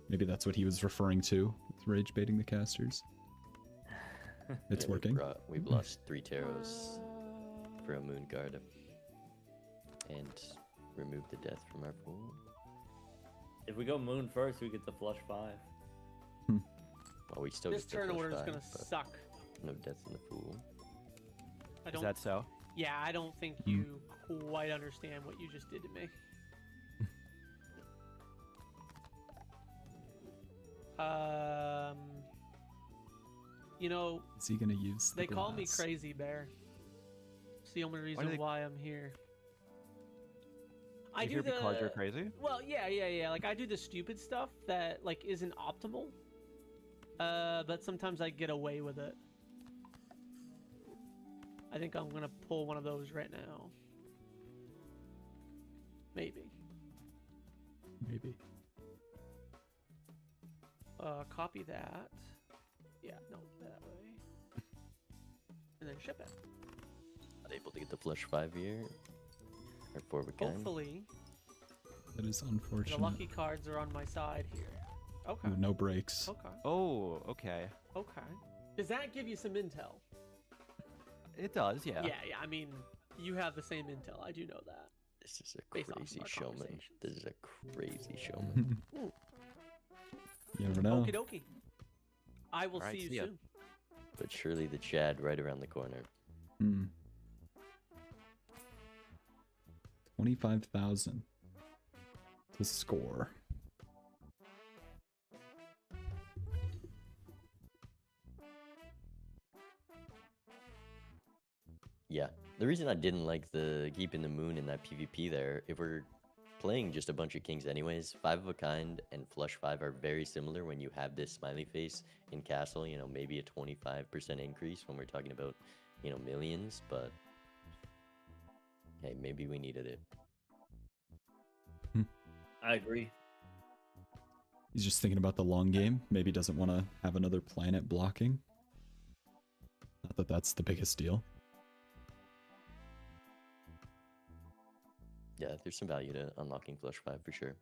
Maybe that's what he was referring to with rage baiting the casters. It's Yeah, working. We've lost 3 taros for a moon guard and removed the death from our pool. If we go moon first, we get the flush 5. Well, we still This get the turn flush order is 5, gonna but suck. no death in the pool. I Is don't. that so? Yeah, I don't think you quite understand what you just did to me. You know, Is he gonna use the they call me glass? Crazy Bear. It's the only reason they- why I'm here. I You do here the because you're crazy? Well, yeah. Like I do the stupid stuff that like isn't optimal. But sometimes I get away with it. I think I'm gonna pull one of those right now. Maybe. Maybe. Copy that. Yeah, no, that way. And then ship it. Unable to get the flush 5 here. Or 4 of a kind. Hopefully, That is the unfortunate. lucky cards are on my side here. Okay. Ooh, no breaks. Okay. Oh, okay. Okay. Does that give you some intel? It does, yeah. Yeah. I mean, you have the same intel. I do know that. This is a Based off of crazy our showman. conversations. This is a crazy showman. You never know. Okie dokie. I will Alright, see you see ya. soon. But surely the Chad right around the corner. 25,000 to score. Yeah. The reason I didn't like the keeping the moon in that PvP there, if we're playing just a bunch of kings anyways, 5 of a kind and flush 5 are very similar when you have this smiley face in castle, you know, maybe a 25% increase when we're talking about, you know, millions, but hey, maybe we needed it. I agree. He's just thinking about the long game. Maybe doesn't want to have another planet blocking. Not that that's the biggest deal. Yeah, there's some value to unlocking flush 5 for sure.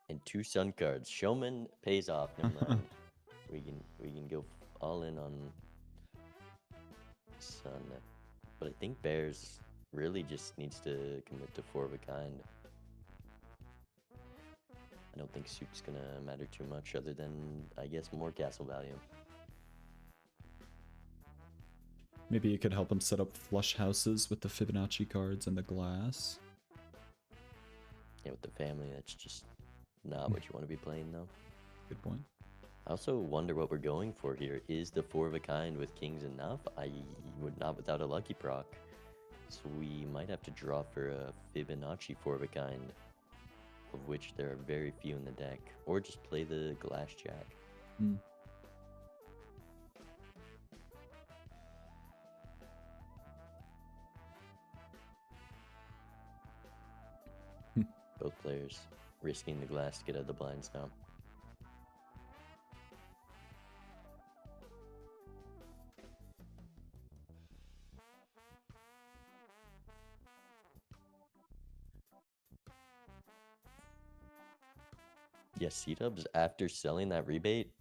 And 2 sun cards. Showman pays off. Never mind. we can go all in on sun. But I think Bears really just needs to commit to 4 of a kind. I don't think Soup's gonna matter too much other than, I guess, more castle value. Maybe it could help him set up flush houses with the Fibonacci cards and the glass. Yeah, with the family, that's just not what you want to be playing, though. Good point. I also wonder what we're going for here. Is the 4 of a kind with kings enough? I would not without a lucky proc. So we might have to draw for a Fibonacci 4 of a kind, of which there are very few in the deck. Or just play the glass jack. Both players risking the glass to get out of the blinds now. Yes, Seadubbs, after selling that rebate,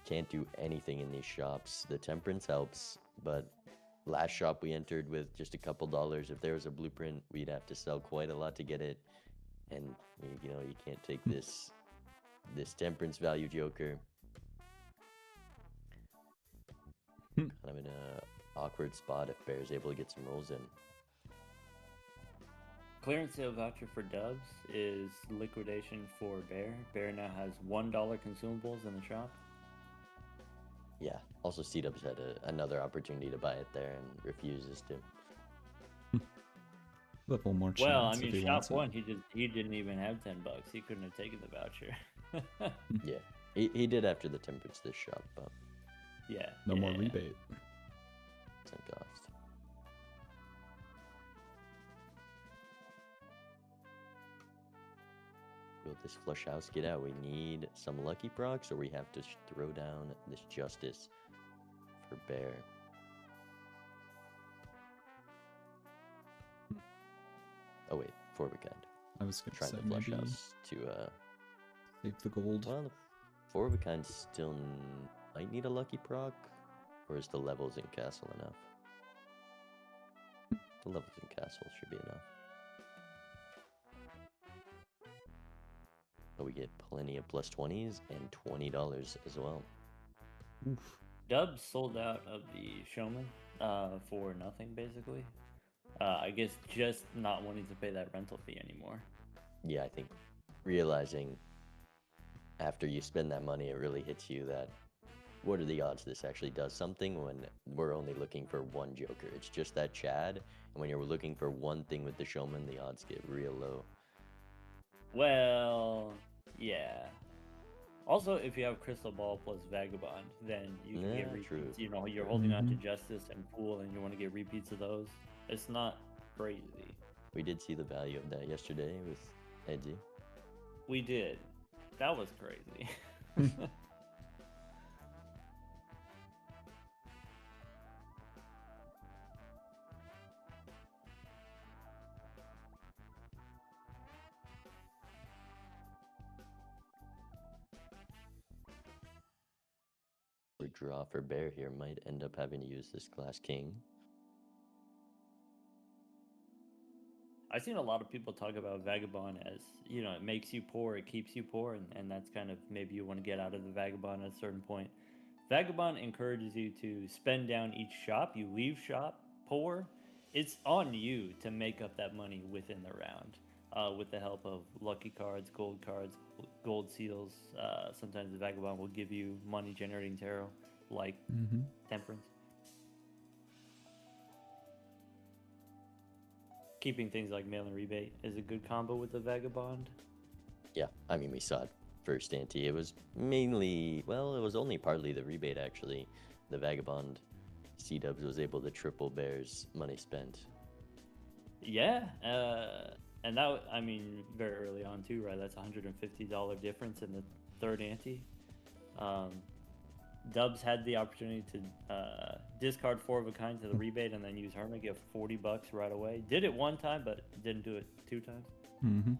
can't do anything in these shops. The temperance helps, but last shop we entered with just a couple dollars. If there was a blueprint, we'd have to sell quite a lot to get it. And you know, you can't take this temperance value joker. Kind of in a awkward spot if Bear's able to get some rolls in. Clearance sale voucher for Dubs is liquidation for Bear. Bear now has $1 consumables in the shop. Yeah. Also, Seadubbs had another opportunity to buy it there and refuses to. Level more chance Well, I if mean, he shop wants it. one, he didn't even have $10. He couldn't have taken the voucher. Yeah. He did after the temperance this shop, but Yeah. No more yeah. rebate. same cost. Will this flush house get out? We need some lucky procs, or we have to throw down this justice for Bear. Oh wait, 4 of a kind. I was gonna trying say the flush maybe house to save the gold. well, the 4 of a kind still might need a lucky proc, or is the levels in castle enough? The levels in castle should be enough. But we get plenty of plus 20s and $20 as well. Oof. Dubs sold out of the Showman for nothing, basically. I guess just not wanting to pay that rental fee anymore. Yeah, I think realizing after you spend that money, it really hits you that what are the odds this actually does something when we're only looking for one Joker? It's just that Chad, and when you're looking for one thing with the Showman, the odds get real low. Well, yeah. Also, if you have Crystal Ball plus Vagabond, then you can get Yeah, repeats. true. You know, you're holding on to Mhm. Justice and Pool, and you want to get repeats of those. It's not crazy. We did see the value of that yesterday with Edgy. We did. That was crazy. We draw for Bear here, might end up having to use this Glass King. I've seen a lot of people talk about Vagabond as, you know, it makes you poor, it keeps you poor, and that's kind of maybe you want to get out of the Vagabond at a certain point. Vagabond encourages you to spend down each shop. You leave shop poor. It's on you to make up that money within the round with the help of lucky cards, gold seals. Sometimes the Vagabond will give you money generating tarot like Mm-hmm. Temperance. Keeping things like mail and rebate is a good combo with the Vagabond. Yeah, I mean, we saw it first ante. It was mainly, well, it was only partly the rebate, actually. The Vagabond Seadubbs was able to triple Bear's money spent. Yeah, and that, I mean, very early on too, right? That's $150 difference in the third ante. Dubs had the opportunity to discard 4 of a kind to the rebate and then use Hermit, get $40 right away. Did it one time, but didn't do it 2 times. Mm-hmm.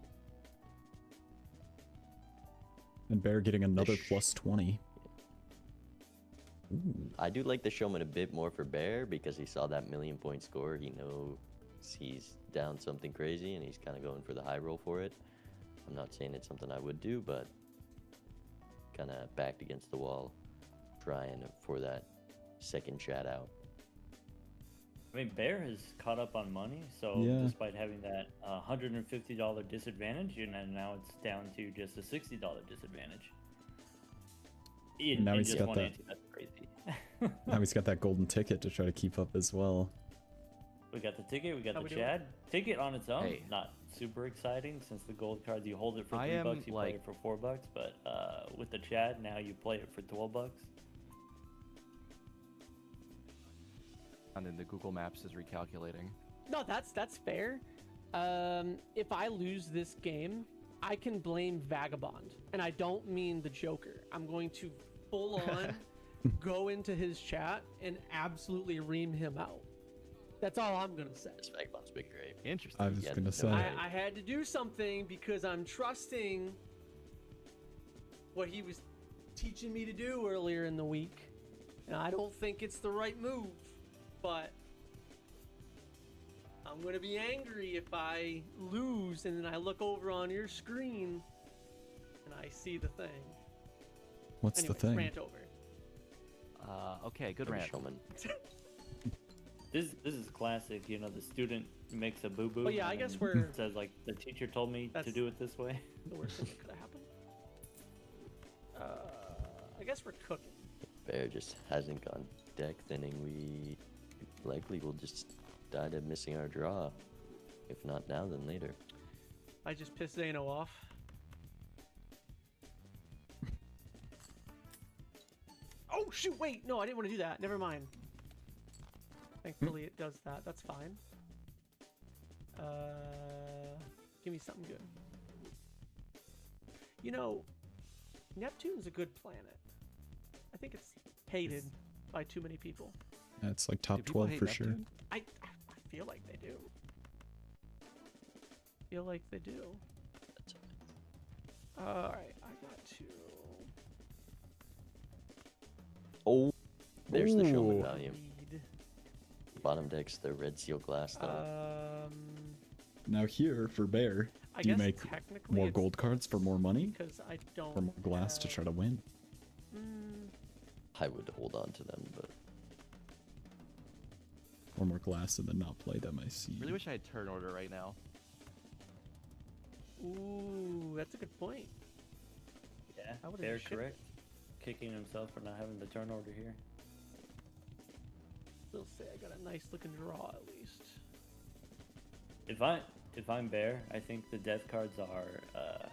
And Bear getting another plus 20. Ooh. I do like the Showman a bit more for Bear because he saw that 1,000,000-point score. He knows he's down something crazy and he's kind of going for the high roll for it. I'm not saying it's something I would do, but kind of backed against the wall, trying for that second chat out. I mean, Bear has caught up on money, so Yeah. despite having that $150 disadvantage, and now it's down to just a $60 disadvantage. Now in he's just got one that. ante, that's crazy. Now he's got that golden ticket to try to keep up as well. We got the ticket, we got How the we doing? Chad. Ticket on its own, Hey. not super exciting since the gold cards, you hold it for I $3, am, you play like- it for $4, but with the Chad, now you play it for $12. And then the Google Maps is recalculating. No, that's fair. If I lose this game, I can blame Vagabond, and I don't mean the Joker. I'm going to full on go into his chat and absolutely ream him out. That's all I'm gonna say. This Vagabond's been great. Interesting. I was Yeah, gonna no say. way. I had to do something because I'm trusting what he was teaching me to do earlier in the week. And I don't think it's the right move, but I'm going to be angry if I lose and then I look over on your screen and I see the thing. What's Anyways, the thing? rant over. Okay, good For the rant. Showman. This is classic, you know, the student makes a boo-boo. But yeah, I and guess then we're- says, like, the teacher told me to That's- do it this way. The worst thing that could have happened. I guess we're cooking. Bear just hasn't gone deck thinning. We likely will just die to missing our draw. If not now, then later. I just pissed Zano off. Oh shoot, wait, no, I didn't want to do that. Never mind. Thankfully it does that. That's fine. Give me something good. You know, Neptune's a good planet. I think it's hated by too many people. Yeah, it's like top Do people 12 hate for sure. Neptune? I feel like they do. Feel like they do. Alright, I got to. Oh, there's the showman Ooh. value. Read. Bottom deck's the red seal glass though. Now here for Bear, I do you guess make technically more it's gold cards for more money because I don't. or more glass to try to win? Mm, I would hold on to them, but Or more glass and then not play them, I see. Really wish I had turn order right now. ooh, that's a good point. Yeah, I would've they're just shipped correct. Kicking himself for not having the turn order here. Still say I got a nice looking draw at least. If I'm Bear, I think the death cards are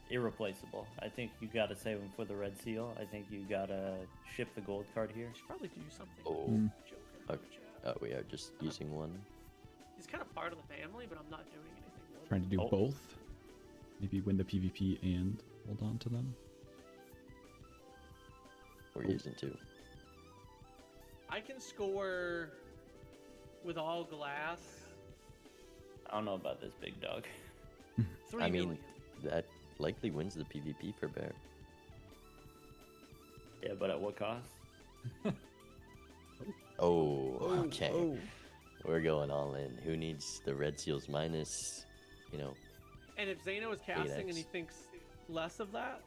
irreplaceable. I think you gotta save them for the red seal. I think you gotta ship the gold card here. Should probably do something. Oh. with Joker. Okay. We are just using one. He's kind of part of the family, but I'm not doing anything with him. Trying to do Oh. both. Maybe win the PvP and hold on to them. We're Oh. using two. I can score with all glass. I don't know about this big dog. 3 I mean, million. that likely wins the PvP for Bear. Yeah, but at what cost? Oh, okay. Oh. We're going all in. Who needs the red seals minus, you know, And if Zeno is casting and he 8x. thinks less of that,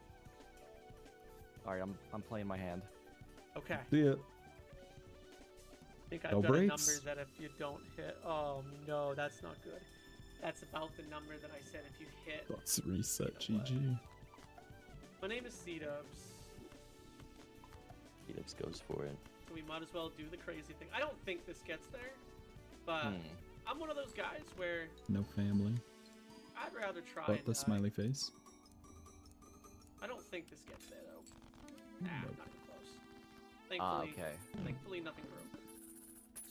All right, I'm playing my hand. okay. See ya. I think I've No got a number breaks. that if you don't hit, oh no, that's not good. That's about the number that I said if you hit. Let's reset You know what? GG. My name is Seadubbs, Seadubbs goes for it. so we might as well do the crazy thing. I don't think this gets there, but I'm one of those guys where No family. I'd rather try But and the die. smiley face. I don't think this gets there though. Nah, Nope. not even close. Ah, Thankfully, okay. thankfully nothing broke.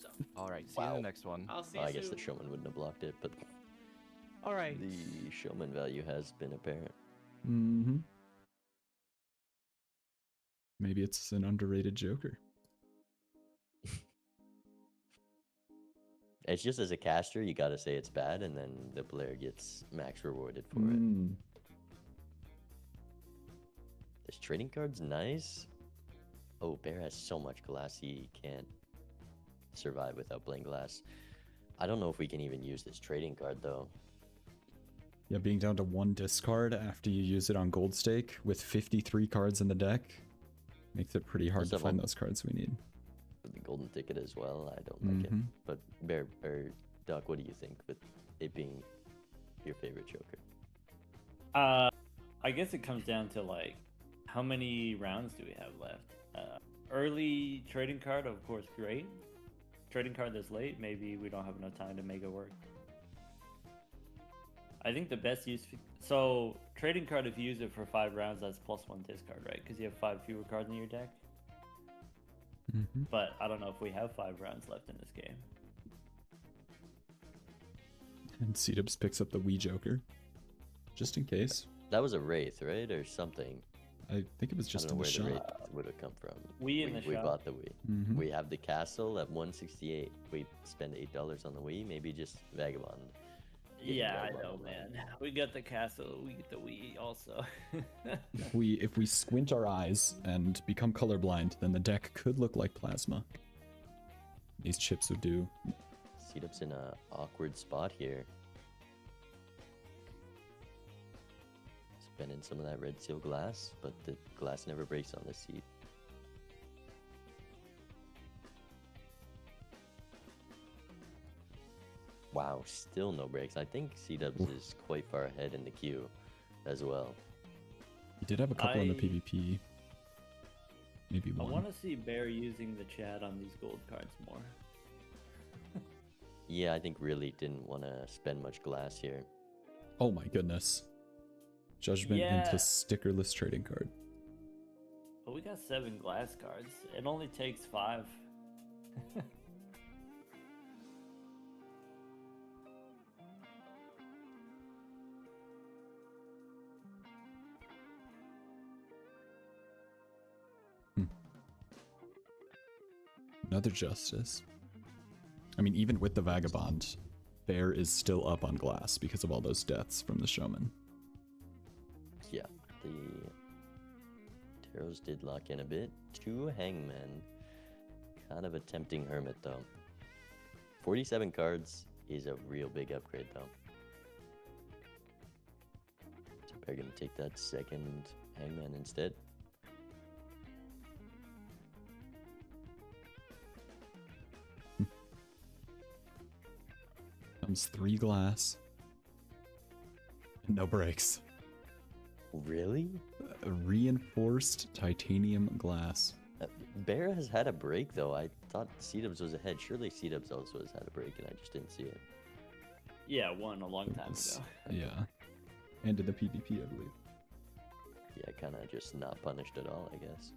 So All right, see you in Wow. the next one. I'll see Well, you I guess soon. the showman wouldn't have blocked it, but All right. the showman value has been apparent. Mm-hmm. Maybe it's an underrated Joker. It's just as a caster, you gotta say it's bad, and then the player gets max rewarded for it. Mm. This trading card's nice. Oh, Bear has so much glass, he can't survive without playing glass. I don't know if we can even use this trading card, though. Yeah, being down to 1 discard after you use it on Gold Stake with 53 cards in the deck makes it pretty hard Plus to of find all- those cards we need. The golden ticket as well, I don't like it. Mhm. But Bear, or Duck, what do you think with it being your favorite Joker? I guess it comes down to like how many rounds do we have left? Early trading card, of course, great. Trading card that's late, maybe we don't have enough time to make it work. I think the best use. So trading card, if you use it for 5 rounds, that's +1 discard, right? Because you have 5 fewer cards in your deck. Mm-hmm. But I don't know if we have 5 rounds left in this game. And Seadubbs picks up the Wii Joker. Just in case. That was a Wraith, right? Or something. I think it was I just don't know in the where the shop. Wraith would have come from. Wii in the We shop. bought the Wii. Mhm. We have the castle at 168. We spend $8 on the Wii, maybe just Vagabond. Get Yeah, I Vagabond know, online. man. We got the castle, we get the Wii also. If we squint our eyes and become colorblind, then the deck could look like plasma. These chips would do. Seadubbs in a awkward spot here. Spending some of that red seal glass, but the glass never breaks on this seat. Wow, still no breaks. I think Seadubbs Oof. is quite far ahead in the queue as well. You did have a couple in the I- PvP. Maybe I one. want to see Bear using the chat on these gold cards more. Yeah, I think really didn't want to spend much glass here. Oh my goodness. Judgment Yeah. into stickerless trading card. But we got 7 glass cards. It only takes 5. Another justice. I mean, even with the Vagabond, Bear is still up on glass because of all those deaths from the Showman. Yeah. Heroes did lock in a bit. 2 Hangmen. Kind of a tempting Hermit, though. 47 cards is a real big upgrade, though. So they're going to take that second Hangman instead. Comes 3 glass. And no breaks. Really? A reinforced titanium glass. Bear has had a break, though. I thought Seadubbs was ahead. Surely Seadubbs also has had a break, and I just didn't see it. Yeah, one a long time ago. Yeah. And in the PvP, I believe. Yeah, kind of just not punished at all, I guess.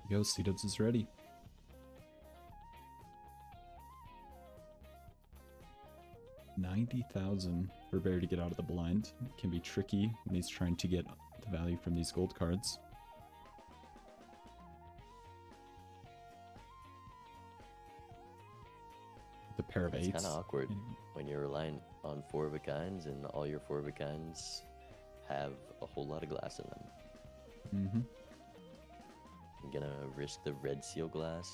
Yo, Seadubbs is ready. $90,000 for Bear to get out of the blind. It can be tricky when he's trying to get the value from these gold cards. The pair of It's eights. kind of awkward when you're relying on 4 of a kinds and all your 4 of a kinds have a whole lot of glass in them. Mm-hmm. I'm gonna risk the red seal glass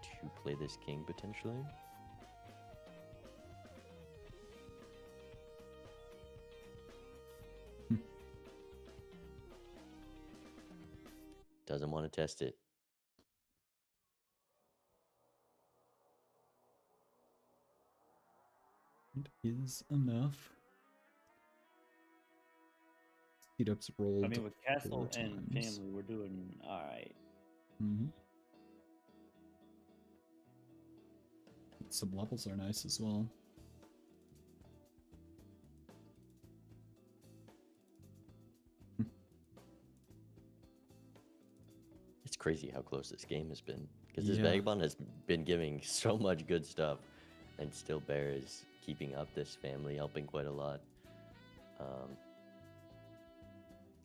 to play this king potentially. Doesn't want to test it. It is enough. Seadubbs rolled. I mean, with Castle 4 and times. Family, we're doing alright. Mm-hmm. Some levels are nice as well. It's crazy how close this game has been. Because this Yeah. Vagabond has been giving so much good stuff. And still Bear is keeping up this family, helping quite a lot.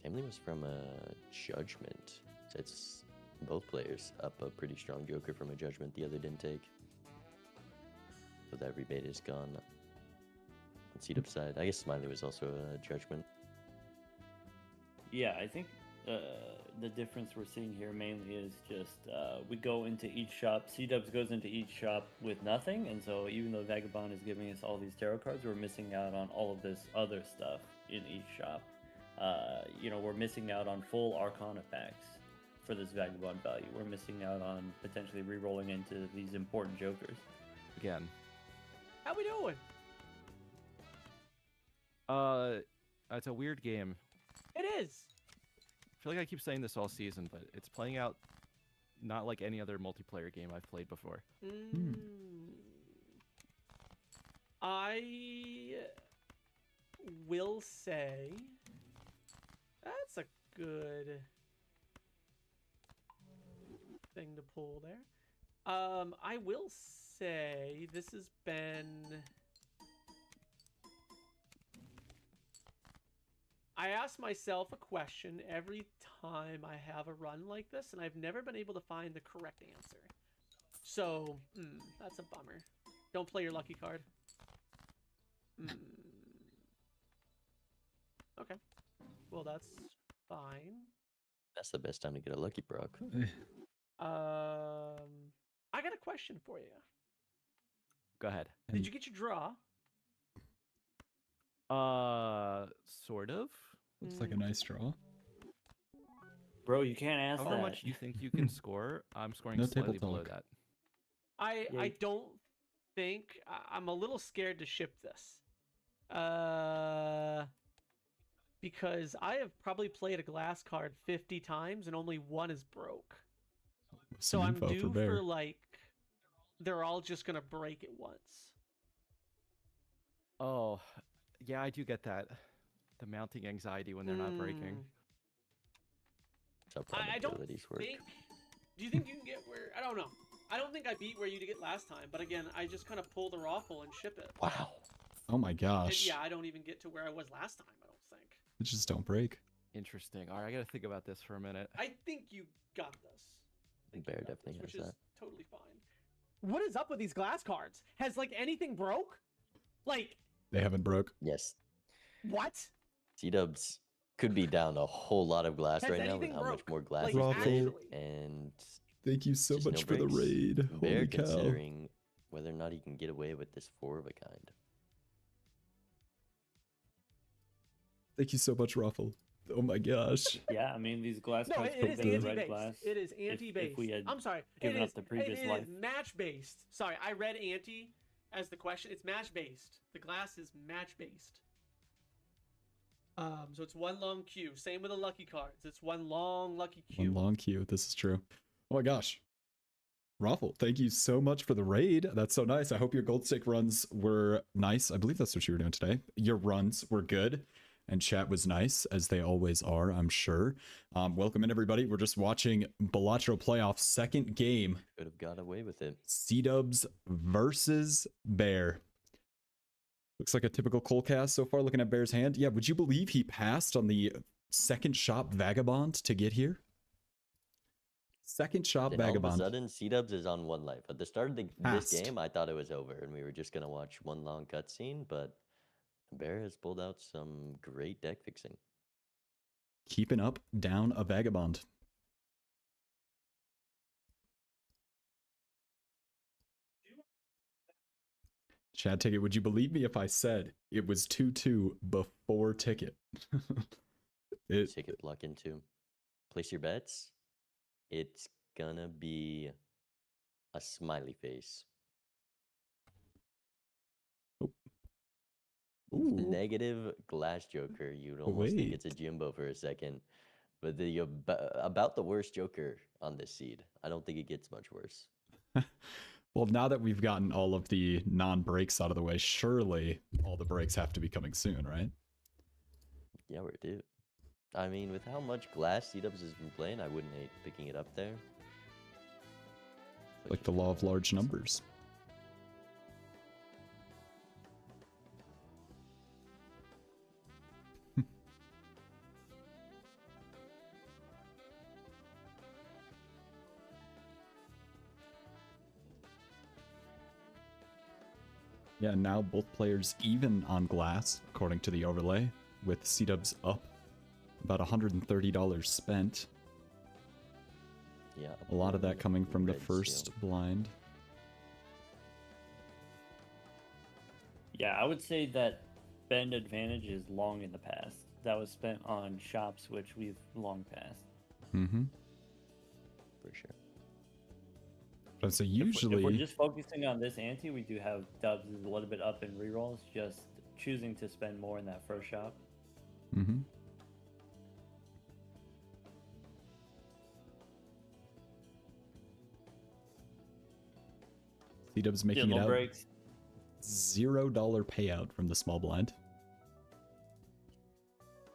Family was from a Judgment. So it's both players up a pretty strong Joker from a Judgment the other didn't take. So that rebate is gone. On Seadubbs' side, I guess Smiley was also a Judgment. Yeah, I think the difference we're seeing here mainly is just we go into each shop. Seadubbs goes into each shop with nothing, and so even though Vagabond is giving us all these tarot cards, we're missing out on all of this other stuff in each shop. You know, we're missing out on full Arcana packs for this Vagabond value. We're missing out on potentially re-rolling into these important Jokers. Again. How we doing? It's a weird game. It is. I feel like I keep saying this all season, but it's playing out not like any other multiplayer game I've played before. I will say that's a good thing to pull there. I will say this has been... I ask myself a question every time I have a run like this, and I've never been able to find the correct answer. So, that's a bummer. Don't play your lucky card. Okay. Well, that's fine. That's the best time to get a Lucky Brock. I got a question for you. Go ahead. Did you get your draw? Sort of. Looks like a nice draw. Bro, you can't ask However that. much you think you can score, I'm scoring No slightly table below talk. that. I don't think... I'm a little scared to ship this. Because I have probably played a glass card 50 times and only one is broke. So Some I'm info due for Bear. for like... They're all just gonna break at once. Oh, yeah, I do get that. The mounting anxiety when they're not breaking. So I don't probabilities work. think... Do you think you can get where... I don't know. I don't think I beat where you did get last time, but again, I just kind of pull the raffle and ship it. Wow. Oh my gosh. Yeah, I don't even get to where I was last time, I don't think. They just don't break. Interesting. All right, I gotta think about this for a minute. I think you got this. I think you Bear got this, definitely which has is that. totally fine. What is up with these glass cards? Has like anything broke? Like They haven't broke. Yes. what? Seadubbs could be down a whole lot of glass Has right now with anything how much broke? more glass Like he's Raffle. played, actually? and Thank you so just much no for the breaks. raid. Bear Holy cow. considering whether or not he can get away with this 4 of a kind. Thank you so much, Raffle. Oh my gosh. Yeah, I mean these glass No, cards it could is have been red anti-based. glass. It is if anti-based. we had I'm sorry. given up the previous it life. is match-based. Sorry, I read anti as the question. It's match-based. The glass is match-based. So it's one long queue. Same with the lucky cards. It's one long lucky queue. One long queue. This is true. Oh my gosh. Raffle, thank you so much for the raid. That's so nice. I hope your gold stake runs were nice. I believe that's what you were doing today. Your runs were good. And chat was nice, as they always are, I'm sure. Welcome in, everybody. We're just watching Balatro Playoffs, second game. Could have got away with it. Seadubbs versus Bear. Looks like a typical Cole cast so far, looking at Bear's hand. Yeah, would you believe he passed on the second shop Vagabond to get here? Second shop Then all of a Vagabond. sudden, Seadubbs is on 1 life. At the start of this Passed. game, I thought it was over, and we were just going to watch one long cutscene, but Bear has pulled out some great deck fixing. Keeping up, down a Vagabond. Chad Ticket, would you believe me if I said it was 2-2 before Ticket? Ticket block into. Place your bets. It's gonna be a smiley face. Ooh. Negative glass joker. You'd almost think it's a Jimbo for a second. But the about the worst joker on this seed. I don't think it gets much worse. Well, now that we've gotten all of the non-breaks out of the way, surely all the breaks have to be coming soon, right? Yeah, we're due. I mean, with how much glass Seadubbs has been playing, I wouldn't hate picking it up there. Like the law of large numbers. Yeah, now both players even on glass, according to the overlay, with Seadubbs up about $130 spent. Yeah, a lot of that coming from the red first seal. blind. Yeah, I would say that bend advantage is long in the past. That was spent on shops, which we've long passed. Mm-hmm. For sure. But so If usually, we're just focusing on this ante, we do have Dubs is a little bit up in rerolls, just choosing to spend more in that first shop. mm-hmm. Seadubbs making it no out. breaks. $0 payout from the small blind.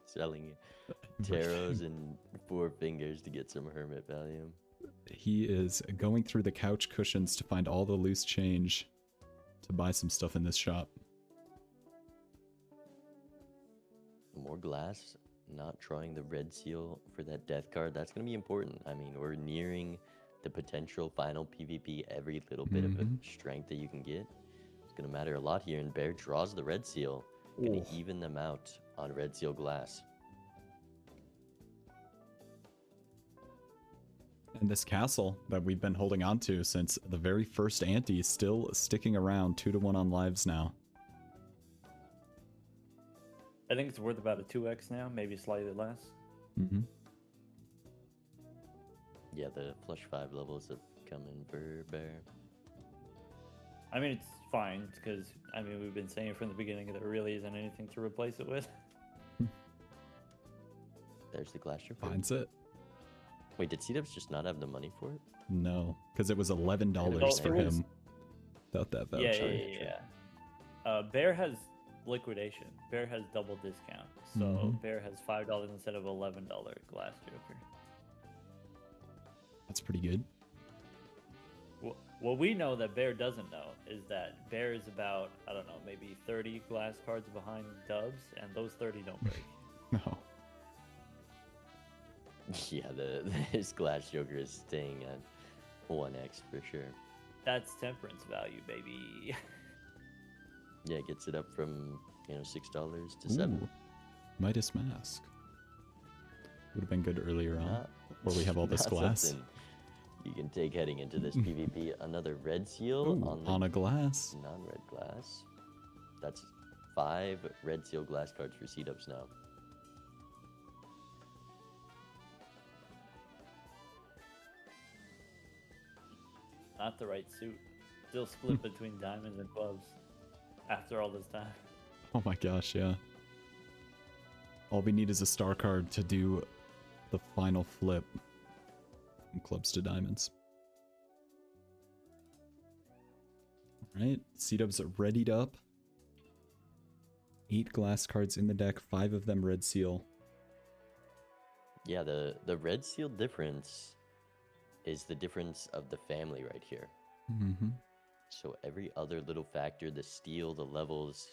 Selling taros and 4 fingers to get some hermit value. He is going through the couch cushions to find all the loose change to buy some stuff in this shop. More glass, not trying the red seal for that death card. That's going to be important. I mean, we're nearing the potential final PvP. Every little bit of strength that you can get is going to matter a lot here. And Bear draws the red seal. Going to even them out on red seal glass. And this castle that we've been holding on to since the very first ante is still sticking around 2-1 on lives now. I think it's worth about a 2x now, maybe slightly less. Mm-hmm. Yeah, the flush 5 levels have come in for Bear. I mean, it's fine, because, I mean, we've been saying from the beginning that there really isn't anything to replace it with. There's the glass joker. Finds it. Wait, did Seadubbs just not have the money for it? No, because it was $11 for it was- him. Without that voucher. Yeah. Bear has liquidation. Bear has double discount. So Mhm. Bear has $5 instead of $11 glass joker. That's pretty good. What we know that Bear doesn't know is that Bear is about, I don't know, maybe 30 glass cards behind Dubs, and those 30 don't break. No. Yeah, his glass Joker is staying at 1x for sure. That's temperance value, baby. Yeah, it gets it up from, $6 to 7. Ooh, Midas Mask. Would have been good earlier on, Not- where we have all this not glass. something you can take heading into this PvP. Another red seal Ooh, on a glass. non-red glass. That's 5 red seal glass cards for Seadubbs now. Not the right suit. Still split between diamonds and clubs after all this time. Oh my gosh, yeah. All we need is a star card to do the final flip from clubs to diamonds. Alright, Seadubbs are readied up. 8 glass cards in the deck, 5 of them red seal. Yeah, the red seal difference is the difference of the family right here. Mm-hmm. So every other little factor, the steal, the levels,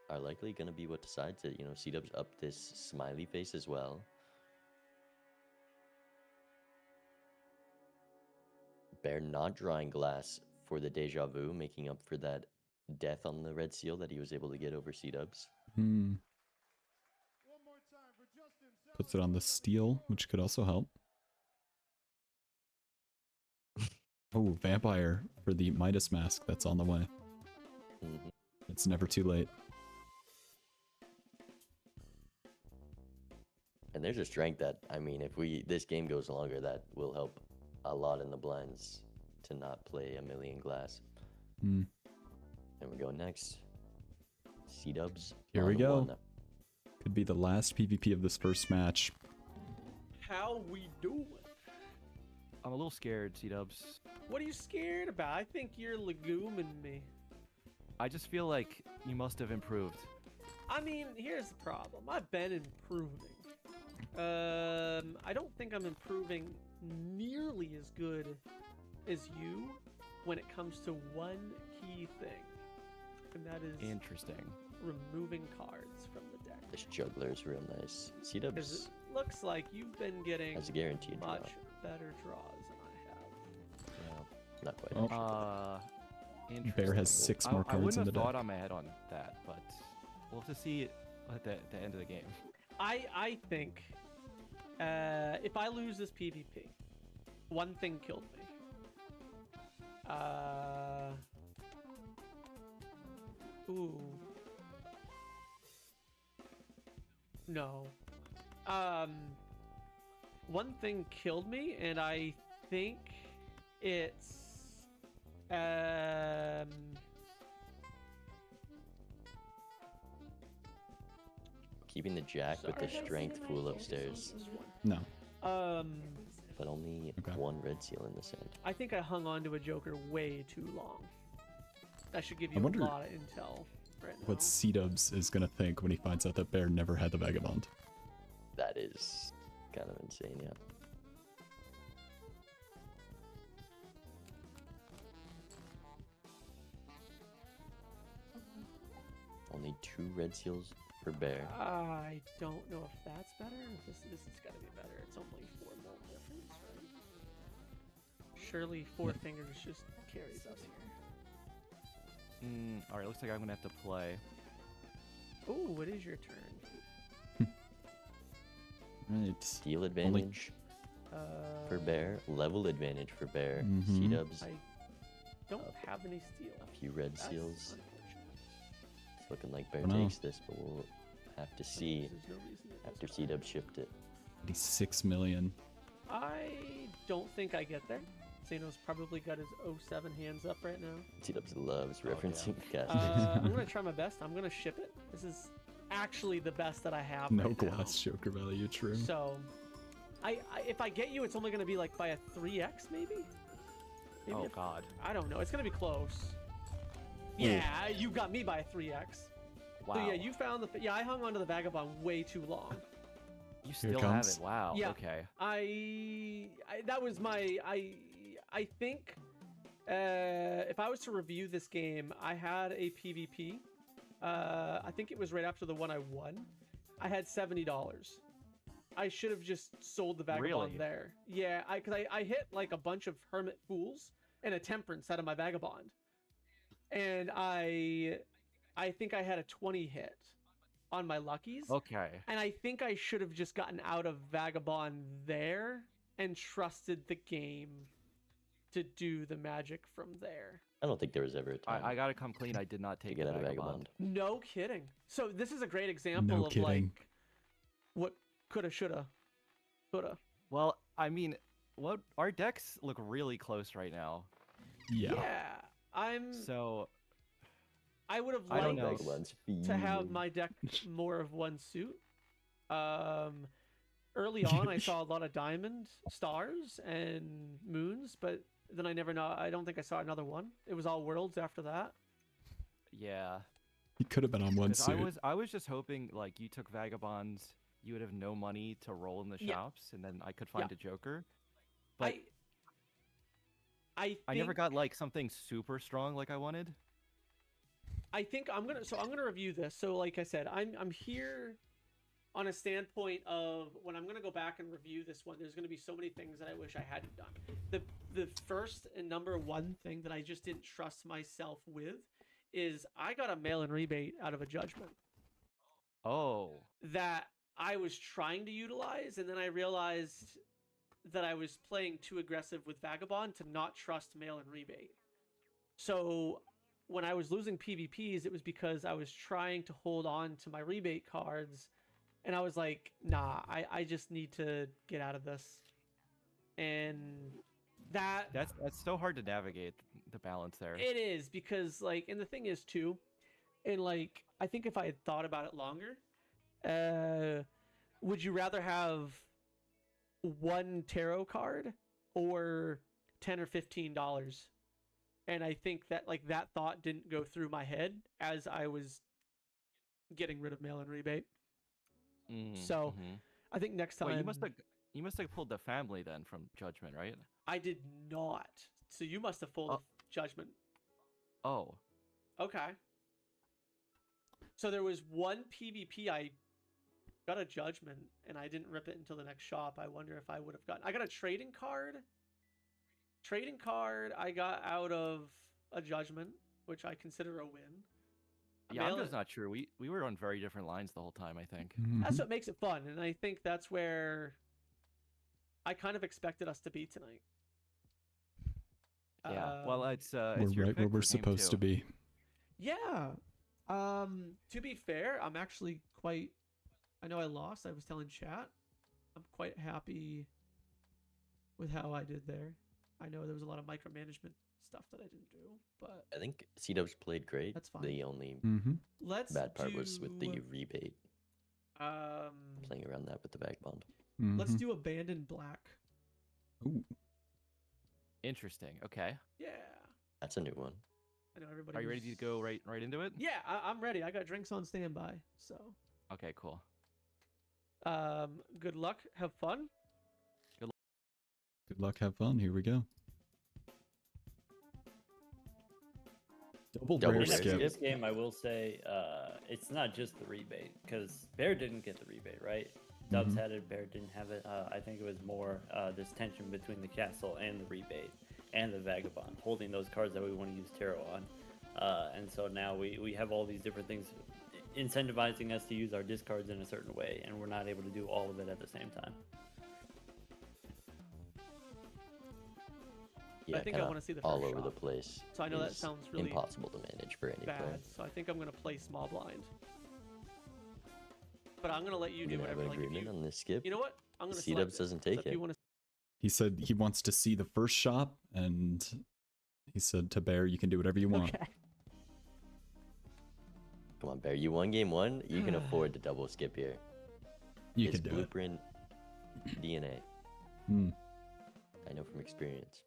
are likely going to be what decides it. Seadubbs up this smiley face as well. Bear not drawing glass for the deja vu, making up for that death on the red seal that he was able to get over Seadubbs. Hmm. Puts it on the steel, which could also help. Oh, vampire for the Midas Mask that's on the way. Mhm. It's never too late. And there's a strength that, if this game goes longer, that will help a lot in the blinds to not play a million glass. Hmm. And we go next. Seadubbs. Here we on go. 1. Could be the last PvP of this first match. How we doing? I'm a little scared, Seadubbs. What are you scared about? I think you're leguming me. I just feel like you must have improved. I mean, here's the problem. I've been improving. I don't think I'm improving nearly as good as you when it comes to one key thing. And that is Interesting. removing cards from the deck. This juggler is real nice. Because Seadubbs it looks like you've been getting has a guaranteed draw. much better draws than I have. No, not quite. Oh. Interesting. Bear has 6 more I cards in wouldn't the have thought deck. on my head on that, but we'll have to see it at the end of the game. I think if I lose this PvP, one thing killed me. Ooh. No. One thing killed me, and I think it's Keeping the jack with the strength fool upstairs, No. but only Okay. 1 red seal in this hand. I think I hung on to a Joker way too long. That should give I you a wonder lot of intel right now. What Seadubbs is gonna think when he finds out that Bear never had the Vagabond. That is kind of insane, yeah. Only 2 red seals per bear. I don't know if that's better. This has got to be better. It's only 4 mil difference, right? Surely 4 fingers just carries us here. All right, looks like I'm gonna have to play. Ooh, it is your turn. Right. Steal advantage for bear. Level advantage for bear. Mhm. Seadubbs. I don't have any steel. A few red That's seals. unfortunate. It's looking like bear Oh, no. takes this, but we'll have to see There's no reason it after doesn't. Seadubbs shipped it. 86 million. I don't think I get there. Zeno's probably got his 07 hands up right now. Seadubbs loves Oh, yeah. referencing casters. I'm gonna try my best. I'm gonna ship it. This is actually the best that I have. No right now. glass Joker value, true. So, I if I get you, it's only gonna be like by a 3x maybe. Oh a- God. I don't know. It's gonna be close. Yeah, you got me by a 3x. Wow. So yeah, you found the. Yeah, I hung onto the Vagabond way too long. You Here still it have comes. it. Wow. Yeah. Okay. I that was my I think if I was to review this game, I had a PvP. I think it was right after the one I won. I had $70. I should have just sold the Vagabond Really? there. Yeah, because I hit like a bunch of Hermit Fools and a Temperance out of my Vagabond. And I think I had a 20 hit on my Luckies. Okay. And I think I should have just gotten out of Vagabond there and trusted the game to do the magic from there. I don't think there was ever a time I gotta come clean. I did not to take get the out of Vagabond. Vagabond. No kidding. So this is a great example No of kidding. like what coulda, shoulda, coulda. Well, I mean, what our decks look really close right now. Yeah. So I would have I don't liked know. Vagabond's to have feeling. my deck more of one suit. Early on, I saw a lot of diamond stars and moons, but then I don't think I saw another one. It was all worlds after that. yeah, He could have been on one 'cause suit. I was just hoping like you took Vagabonds, you would have no money to roll in the Yeah. shops, and then I could find Yeah. a Joker. But I I never think- got like something super strong like I wanted. I think I'm gonna review this. So like I said, I'm here on a standpoint of when I'm gonna go back and review this one. There's gonna be so many things that I wish I hadn't done. The first and number one thing that I just didn't trust myself with is I got a mail-in rebate out of a judgment Oh, that I was trying to utilize, and then I realized that I was playing too aggressive with Vagabond to not trust mail-in rebate. So when I was losing PvPs, it was because I was trying to hold on to my rebate cards, and I was like, nah, I just need to get out of this. And that's so hard to navigate the balance there. it is, because like, and the thing is too, and like, I think if I had thought about it longer, would you rather have one tarot card or $10 or $15? And I think that like that thought didn't go through my head as I was getting rid of mail-in rebate. So mhm. I think next time Wait, you must have pulled the family then from Judgment, right? I did not. So you must have pulled Oh. a judgment. Oh, Okay. So there was one PvP I got a judgment and I didn't rip it until the next shop. I wonder if I would have gotten. I got a trading card. Trading card I got out of a judgment, which I consider a win. yeah, I'm Mail- just not sure. We were on very different lines the whole time, I think. That's Mhm. what makes it fun, and I think that's where I kind of expected us to be tonight. Yeah. Well, it's We're your right where pick we're for game supposed to 2. be. Yeah. To be fair, I'm actually quite. I know I lost. I was telling chat. I'm quite happy with how I did there. I know there was a lot of micromanagement stuff that I didn't do, but I think Seadubbs played great. That's fine. The only Mm-hmm. let's bad part was with the do, rebate, playing around that with the Vagabond. let's do Abandoned Black. Ooh. Interesting. Okay. Yeah. That's a new one. I know everybody. Are you ready to go right into it? Yeah, I'm ready. I got drinks on standby. So, Okay, cool. good luck. Have fun. Good luck, have fun. Here we go. Double Double rare rare In skip. this game, I will say it's not just the rebate, because Bear didn't get the rebate, right? Dubs had it, Bear didn't have it. I think it was more this tension between the castle and the rebate and the Vagabond, holding those cards that we want to use tarot on. And so now we have all these different things incentivizing us to use our discards in a certain way, and we're not able to do all of it at the same time. Yeah, I think I kinda want to see the all first over the shot. place. So I know that is sounds really impossible to manage for any player. bad. So I think I'm gonna play small blind. But I'm gonna let you You do gonna have whatever. an Like, if agreement you, on this skip? you know what? I'm gonna Seadubbs select it. doesn't So take if you it. want to, He said he wants to see the first shop, and he said to Bear, you can do whatever you want. okay. Come on, Bear. You won game 1. You can afford to double skip here. You It's can do it. Blueprint DNA. Hmm. I know from experience.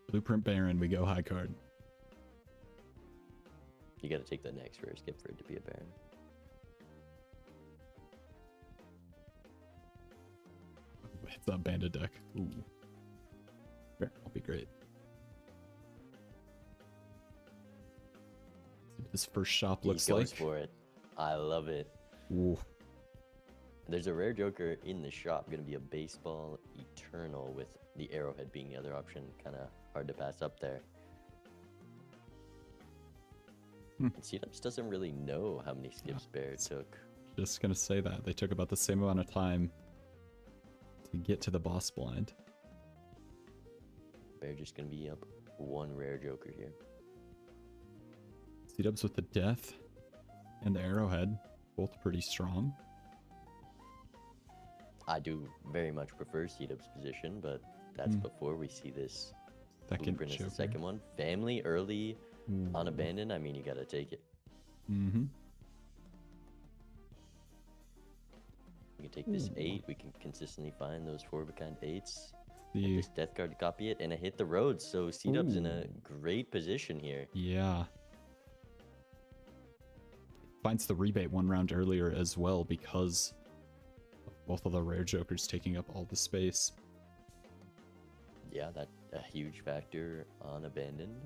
Blueprint Baron, we go high card. You got to take the next rare skip for it to be a Baron. It's that bandit deck. Ooh. Baron will be great. See what this first shop looks he goes like. for it. I love it. Ooh. There's a rare joker in the shop. Gonna be a baseball eternal with the arrowhead being the other option. Kind of hard to pass up there. And Seadubbs doesn't really know how many skips Bear took. Just gonna say that. They took about the same amount of time to get to the boss blind. Bear just gonna be up one rare joker here. Seadubbs with the death and the arrowhead, both pretty strong. I do very much prefer Seadubbs' position, but that's before we see this Second blueprint as joker. the second one. Family early Ooh. on abandoned. I mean, you gotta take it. Mm-hmm. We can take this 8. We can consistently find those 4 of a kind 8s. The This death card to copy it, and it hit the roads. So Seadubbs in a great position here. yeah. Finds the rebate one round earlier as well because of both of the rare jokers taking up all the space. Yeah, that's a huge factor on abandoned.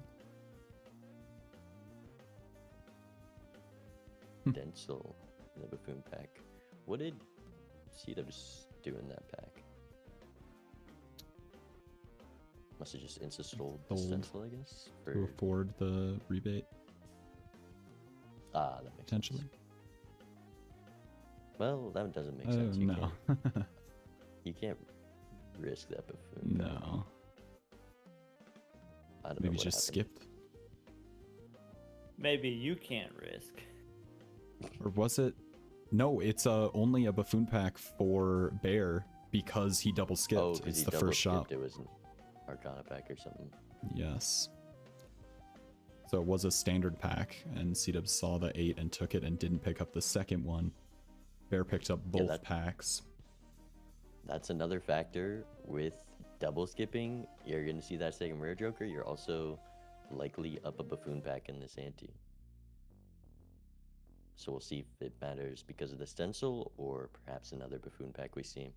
Denzel in the buffoon pack. What did Seadubbs do in that pack? Must have just insta-stole the Sold stencil, I guess. To afford the rebate, That makes potentially. sense. Well, that doesn't make sense. You No. you can't risk that buffoon. No. I don't know Maybe what just happened. skipped. Maybe you can't risk. Or was it? No, it's only a buffoon pack for Bear because he double skipped. Oh, because it's he the double first shot. skipped. It was an Arcana pack or something. Yes. So it was a standard pack, and Seadubbs saw the 8 and took it and didn't pick up the second one. Bear picked up Yeah, both packs. That's another factor with double skipping. You're going to see that second rare joker. You're also likely up a buffoon pack in this ante. So we'll see if it matters because of the stencil or perhaps another buffoon pack we see.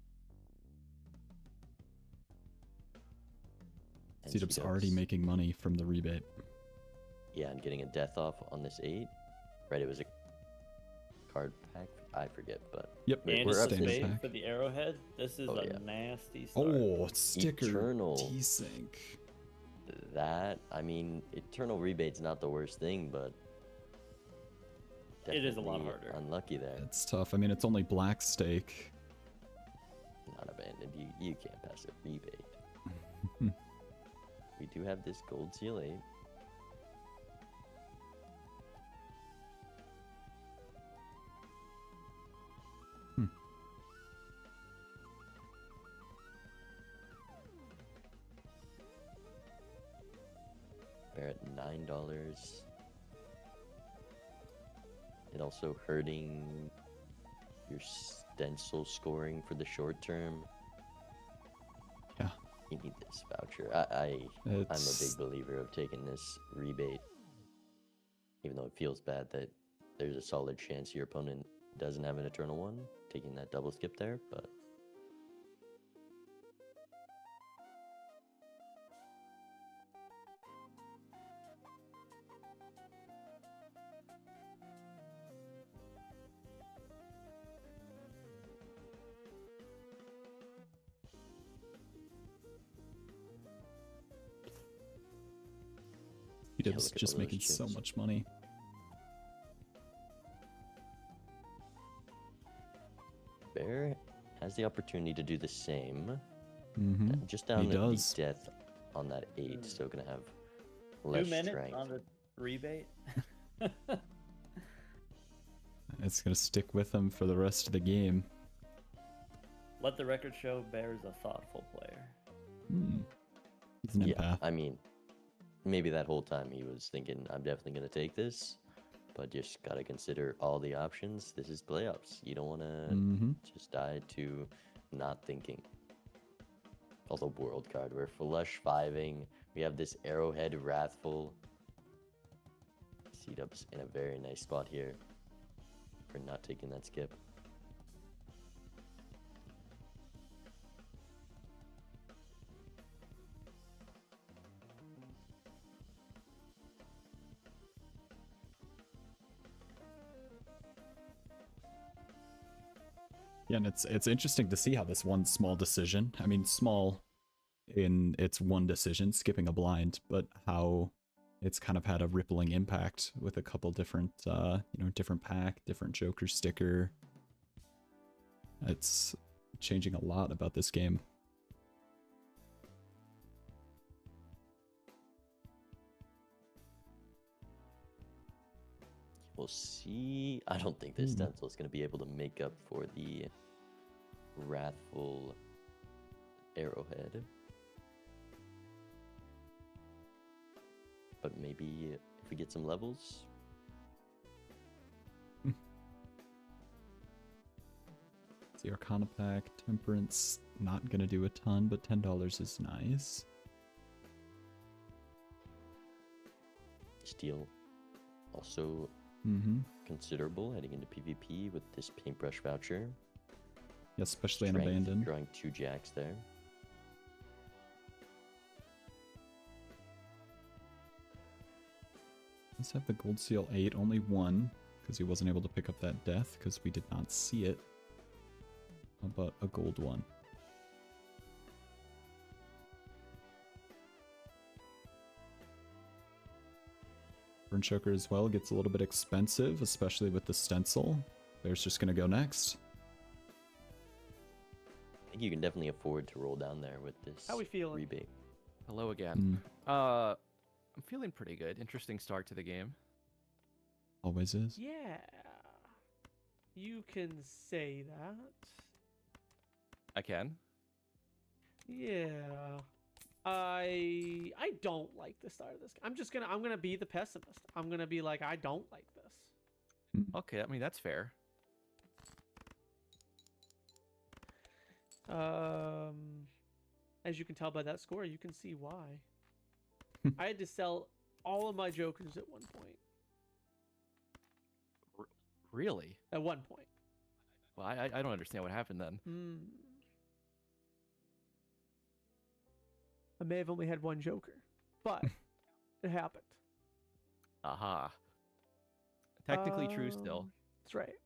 And Seadubbs already Seadubbs- making money from the rebate. Yeah, and getting a death off on this 8. Right, it was a card pack. I forget, but Yep, We're- And we're it's up a to spade pack. for the arrowhead. This is Oh, a yeah. nasty start. Oh, sticker Eternal. desync. that, I mean, Eternal Rebate's not the worst thing, but It is a lot definitely harder. Unlucky there. It's tough. I mean, it's only black stake. Not abandoned. You can't pass a rebate. We do have this gold seal 8. They're at $9. It also hurting your stencil scoring for the short term. Yeah. You need this voucher. I'm a It's big believer of taking this rebate. Even though it feels bad that there's a solid chance your opponent doesn't have an eternal one, taking that double skip there, but Seadubbs look at just all those making so chips. much money. Bear has the opportunity to do the same. Mm-hmm. Just down He the does. death on that 8, so gonna have 2 less minutes strength. on the rebate. It's gonna stick with him for the rest of the game. Let the record show Bear's a thoughtful player. He's an Yeah, empath. I mean, maybe that whole time he was thinking, I'm definitely going to take this, but just got to consider all the options. This is playoffs. You don't want to Mm-hmm. just die to not thinking. Also, world card. We're flush 5ing. We have this arrowhead wrathful. Seadubbs in a very nice spot here for not taking that skip. Yeah, and it's interesting to see how this one small decision, I mean small in its one decision, skipping a blind, but how it's kind of had a rippling impact with a couple different, different pack, different Joker sticker. It's changing a lot about this game. We'll see. I don't think this stencil is going to be able to make up for the Wrathful Arrowhead. But maybe if we get some levels. The Arcana pack, Temperance, not gonna do a ton, but $10 is nice. Steel, also considerable heading into PvP with this paintbrush voucher. Yeah, especially in Strength, Abandoned. Drawing 2 jacks there. Let's have the Gold Seal 8, only 1, because he wasn't able to pick up that death, because we did not see it. How about a gold one? Burn Choker as well gets a little bit expensive, especially with the stencil. Bear's just gonna go next. I think you can definitely afford to roll down there with this How we feeling? rebate. Hello again. I'm feeling pretty good. Interesting start to the game. Always is. Yeah. You can say that. I can. Yeah. I don't like the start of this. I'm gonna be the pessimist. I'm gonna be like, I don't like this. Okay, I mean that's fair. As you can tell by that score, you can see why. I had to sell all of my Jokers at one point. Really? At one point. Well, I don't understand what happened then. I may have only had one Joker, but it happened. Aha. Technically true still. That's right.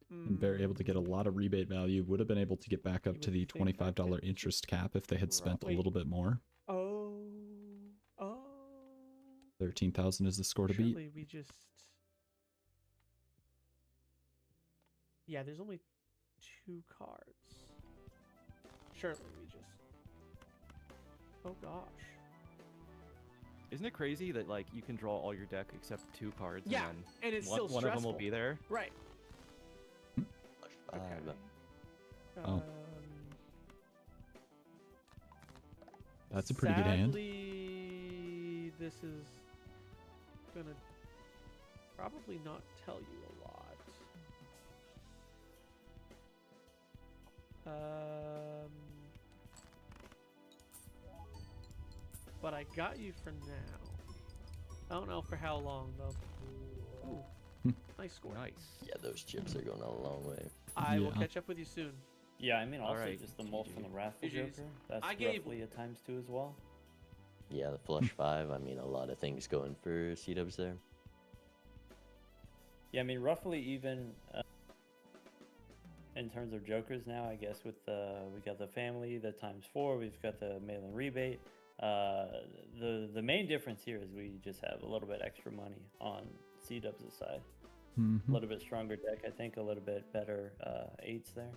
And Bear able to get a lot of rebate value. Would have been able to get back up to the would think that $25 interest cap if they had spent a Wait. little bit more. Oh. 13,000 is the score to beat. Surely we just... Yeah, there's only 2 cards. Surely we just... Oh gosh. Isn't it crazy that like you can draw all your deck except 2 cards? Yeah, and, and it's one, still one stressful. of them will be there. Right. Flush 5. Oh. That's a pretty good hand. Sadly, this is gonna probably not tell you a lot. But I got you for now. I don't know for how long though. Ooh, nice score. Nice. Yeah, those chips are going a long way. I will Yeah. catch up with you soon. Yeah, I mean also Alright. just the molt from the Wrathful GG's. Joker. That's I gave- roughly a ×2 as well. Yeah, the flush 5. I mean, a lot of things going for Seadubbs there. Yeah, I mean roughly even in terms of Jokers now, I guess with we got the family, the ×4, we've got the mail-in rebate. The main difference here is we just have a little bit extra money on Seadubbs' side. A little bit stronger deck, I think, a little bit better 8s there.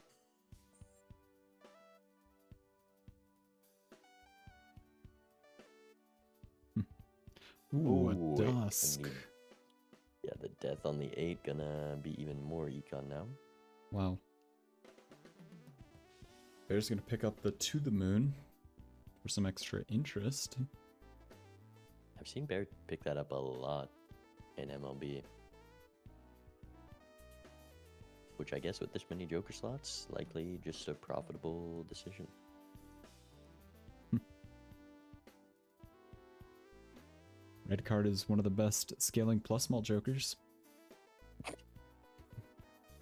Ooh, a Ooh, wait, dusk. Yeah, the death on the 8 gonna be even more econ now. Wow. Bear's gonna pick up the To the Moon for some extra interest. I've seen Bear pick that up a lot in MLB. Which I guess with this many Joker slots, likely just a profitable decision. Red card is one of the best scaling plus small Jokers.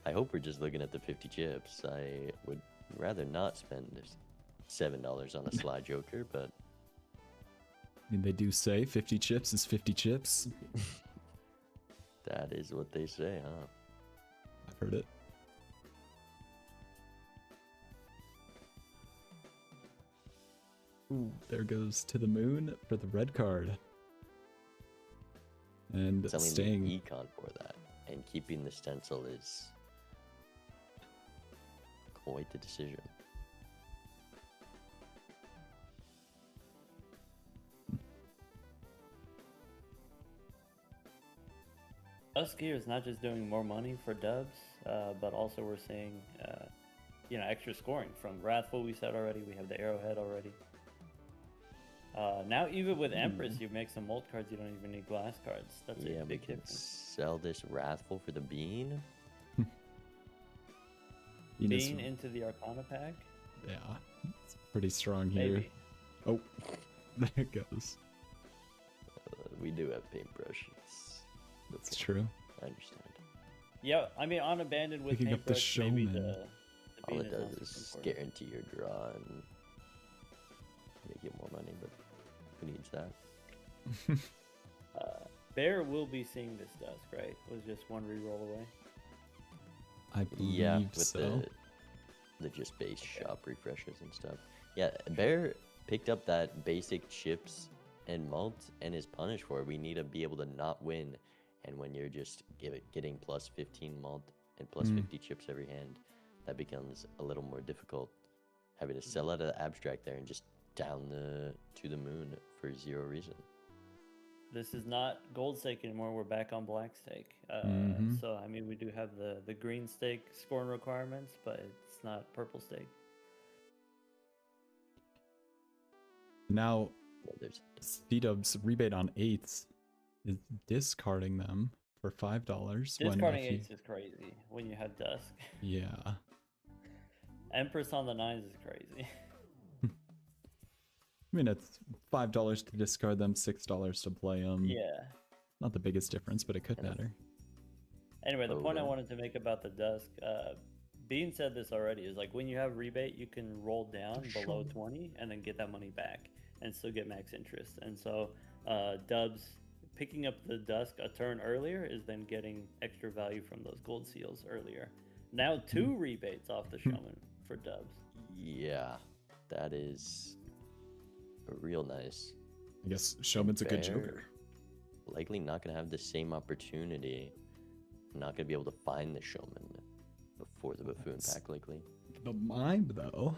I hope we're just looking at the 50 chips. I would rather not spend $7 on a slide Joker, but mean, they do say 50 chips is 50 chips. That is what they say, huh? I've heard it. Ooh, there goes to the moon for the red card. And Selling staying. the econ for that and keeping the stencil is quite the decision. Us here is not just doing more money for dubs, but also we're seeing, extra scoring from Wrathful. We said already. We have the Arrowhead already. Now even with Empress, you make some mold cards. You don't even need glass cards. That's Yeah, a we big can difference. sell this Wrathful for the bean. Venus- Being into the Arcana pack. Yeah, it's pretty strong here. Maybe. Oh, there it goes. We do have paintbrush. That's true. I understand. Yeah, I mean, on Abandoned with Picking up the paintbrush, maybe showman. the All bean it is does not is super important. guarantee your draw and make you more money, but who needs that? Bear will be seeing this dusk, right? Was just one reroll away. I believe Yeah, with so. the just base shop refreshes and stuff. Yeah, Bear picked up that basic chips and malt and is punished for it. We need to be able to not win. And when you're just getting plus 15 malt and plus 50 chips every hand, that becomes a little more difficult. Having to sell out of the abstract there and just down to the moon for zero reason. This is not gold stake anymore. We're back on black stake. So I mean, we do have the green stake scoring requirements, but it's not purple stake. Now, Yeah, there's Seadubbs rebate on 8s is discarding them for $5. when Discarding if you- eights is crazy when you have dusk. Yeah. Empress on the nines is crazy. I mean, it's $5 to discard them, $6 to play them. Yeah. Not the biggest difference, but it could And matter. Anyway, the Oh, point I right. wanted to make about the dusk, Bean said this already, is like when you have rebate, you can roll down below 20 and then get that money back and still get max interest. And so Dubs picking up the dusk a turn earlier is then getting extra value from those gold seals earlier. Now 2 rebates off the showman for Dubs. Yeah, that is real nice. I guess Showman's a good Bear joker. Likely not going to have the same opportunity. Not going to be able to find the showman before the buffoon That's- pack, likely. The mime, though.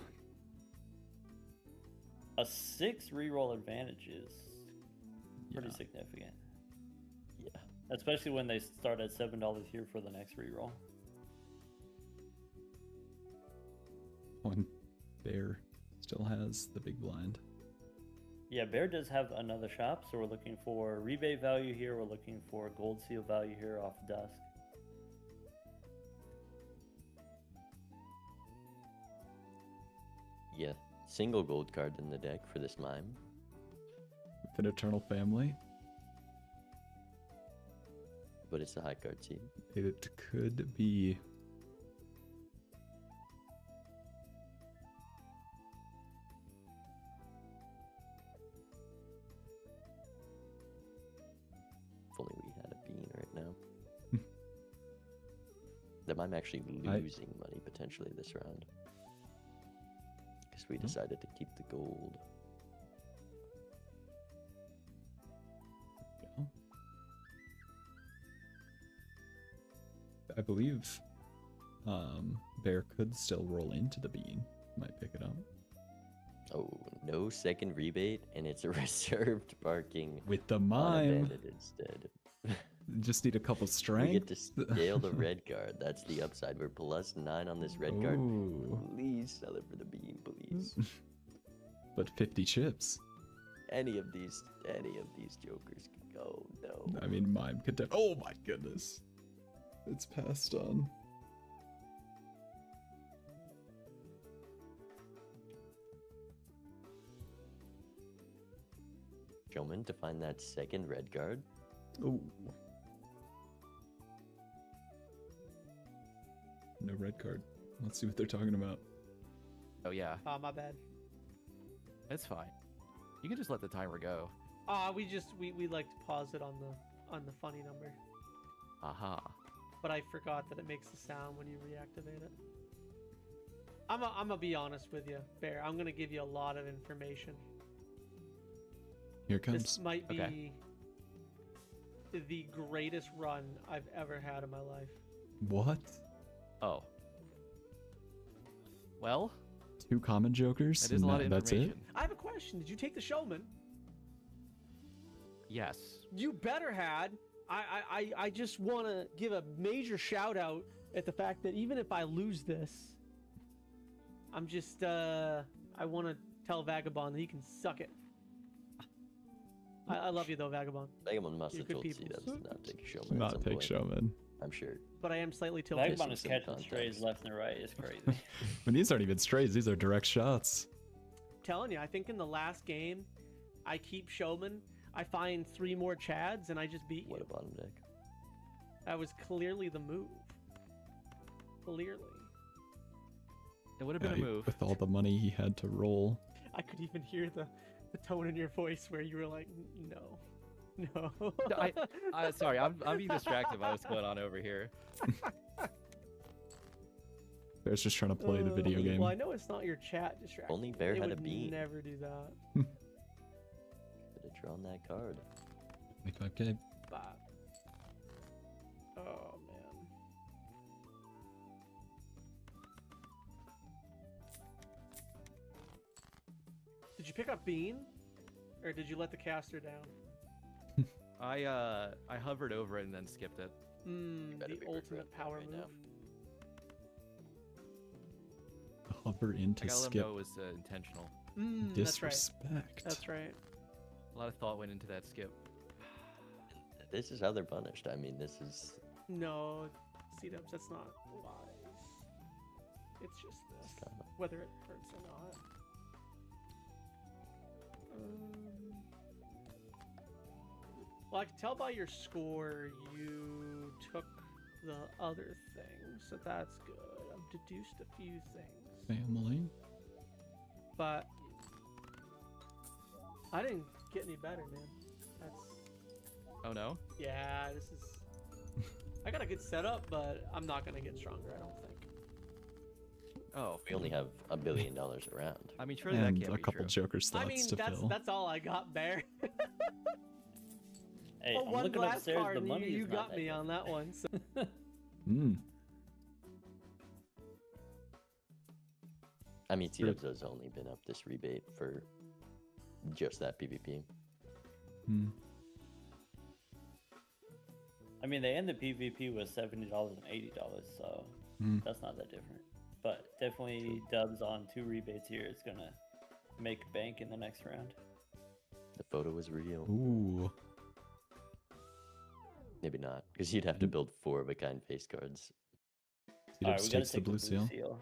A 6 reroll advantage is pretty Yeah. significant, Yeah. especially when they start at $7 here for the next reroll. When Bear still has the big blind. Yeah, Bear does have another shop, so we're looking for rebate value here. We're looking for gold seal value here off Dusk. Yeah. Single gold card in the deck for this mime. With an Eternal Family, But it's a high card seed. it could be. If only we had a bean right now. That mime actually losing money potentially this round. Because we decided to keep the gold. Yeah. I believe Bear could still roll into the bean. Might pick it up. Oh, no second rebate, and it's a reserved parking With the on mime. abandoned instead. Just need a couple We strength. get to scale the red card. That's the upside. We're +9 on this red card. Ooh. Please sell it for the bean, please. But 50 chips. Any of these jokers can go. No. I mean, mime could. Oh my goodness. It's passed on. Showman to find that second red card. Oh. No red card. Let's see what they're talking about. Oh yeah, Oh, my bad. it's fine. You can just let the timer go. We like to pause it on the funny number, Aha. but I forgot that it makes the sound when you reactivate it. I'm gonna be honest with you, Bear. I'm gonna give you a lot of information. Here it comes. This might be Okay. the greatest run I've ever had in my life. What? Oh. Well, 2 common jokers? that is a and lot of that's information. I have a question. Did you take the Showman? Yes. You better had. I just want to give a major shout out at the fact that even if I lose this, I'm just I want to tell Vagabond that he can suck it. I love you though, Vagabond. Vagabond must You're have good told people. Seadubbs to not take a showman. at Not some take point, Showman. I'm sure. But I am slightly tilted. Vagabond is some catching context. strays left and right. It's crazy. But these aren't even strays. These are direct shots. Telling you, I think in the last game, I keep Showman. I find 3 more Chads, and I just beat you. What a bottom deck. That was clearly the move. Clearly. It would have been a move. With all the money he had to roll. I could even hear the tone in your voice where you were like, no. No. Sorry, I'm being distracted by what's going on over here. Bear's just trying to play the video game. Well, I know it's not your chat distraction. Only Bear They had a would bean. never do that. Could have drawn that card. 25k. But... Oh, man. Did you pick up Bean? Or did you let the caster down? I hovered over it and then skipped it. better The be ultimate regretting that power right move. now. Hover I into gotta let them skip. know it was intentional. That's right. Disrespect. That's right. A lot of thought went into that skip. This is how they're punished. I mean, this is. No, Seadubbs, that's not wise. It's just this. kinda- Whether it hurts or not. Well, I can tell by your score you took the other thing, so that's good. I've deduced a few things. Family. But I didn't get any better, man. That's Oh no? yeah, this is I got a good setup, but I'm not gonna get stronger, I don't think. Oh. We only have $1 billion around. I mean, surely that And can't a be couple true. Joker slots I mean to fill. that's all I got, Bear. Hey, Well, I'm one looking glass upstairs. card, The and money you is not got that me on that one. So. I mean, True. Seadubbs has only been up this rebate for just that PvP. I mean, they end the PvP with $70 and $80, so that's not that different. But definitely dubs on 2 rebates here. It's gonna make bank in the next round. The photo was real. Ooh. Maybe not, because you'd have to build 4 of a kind face cards. Alright, Seadubbs we gotta takes the take blue seal.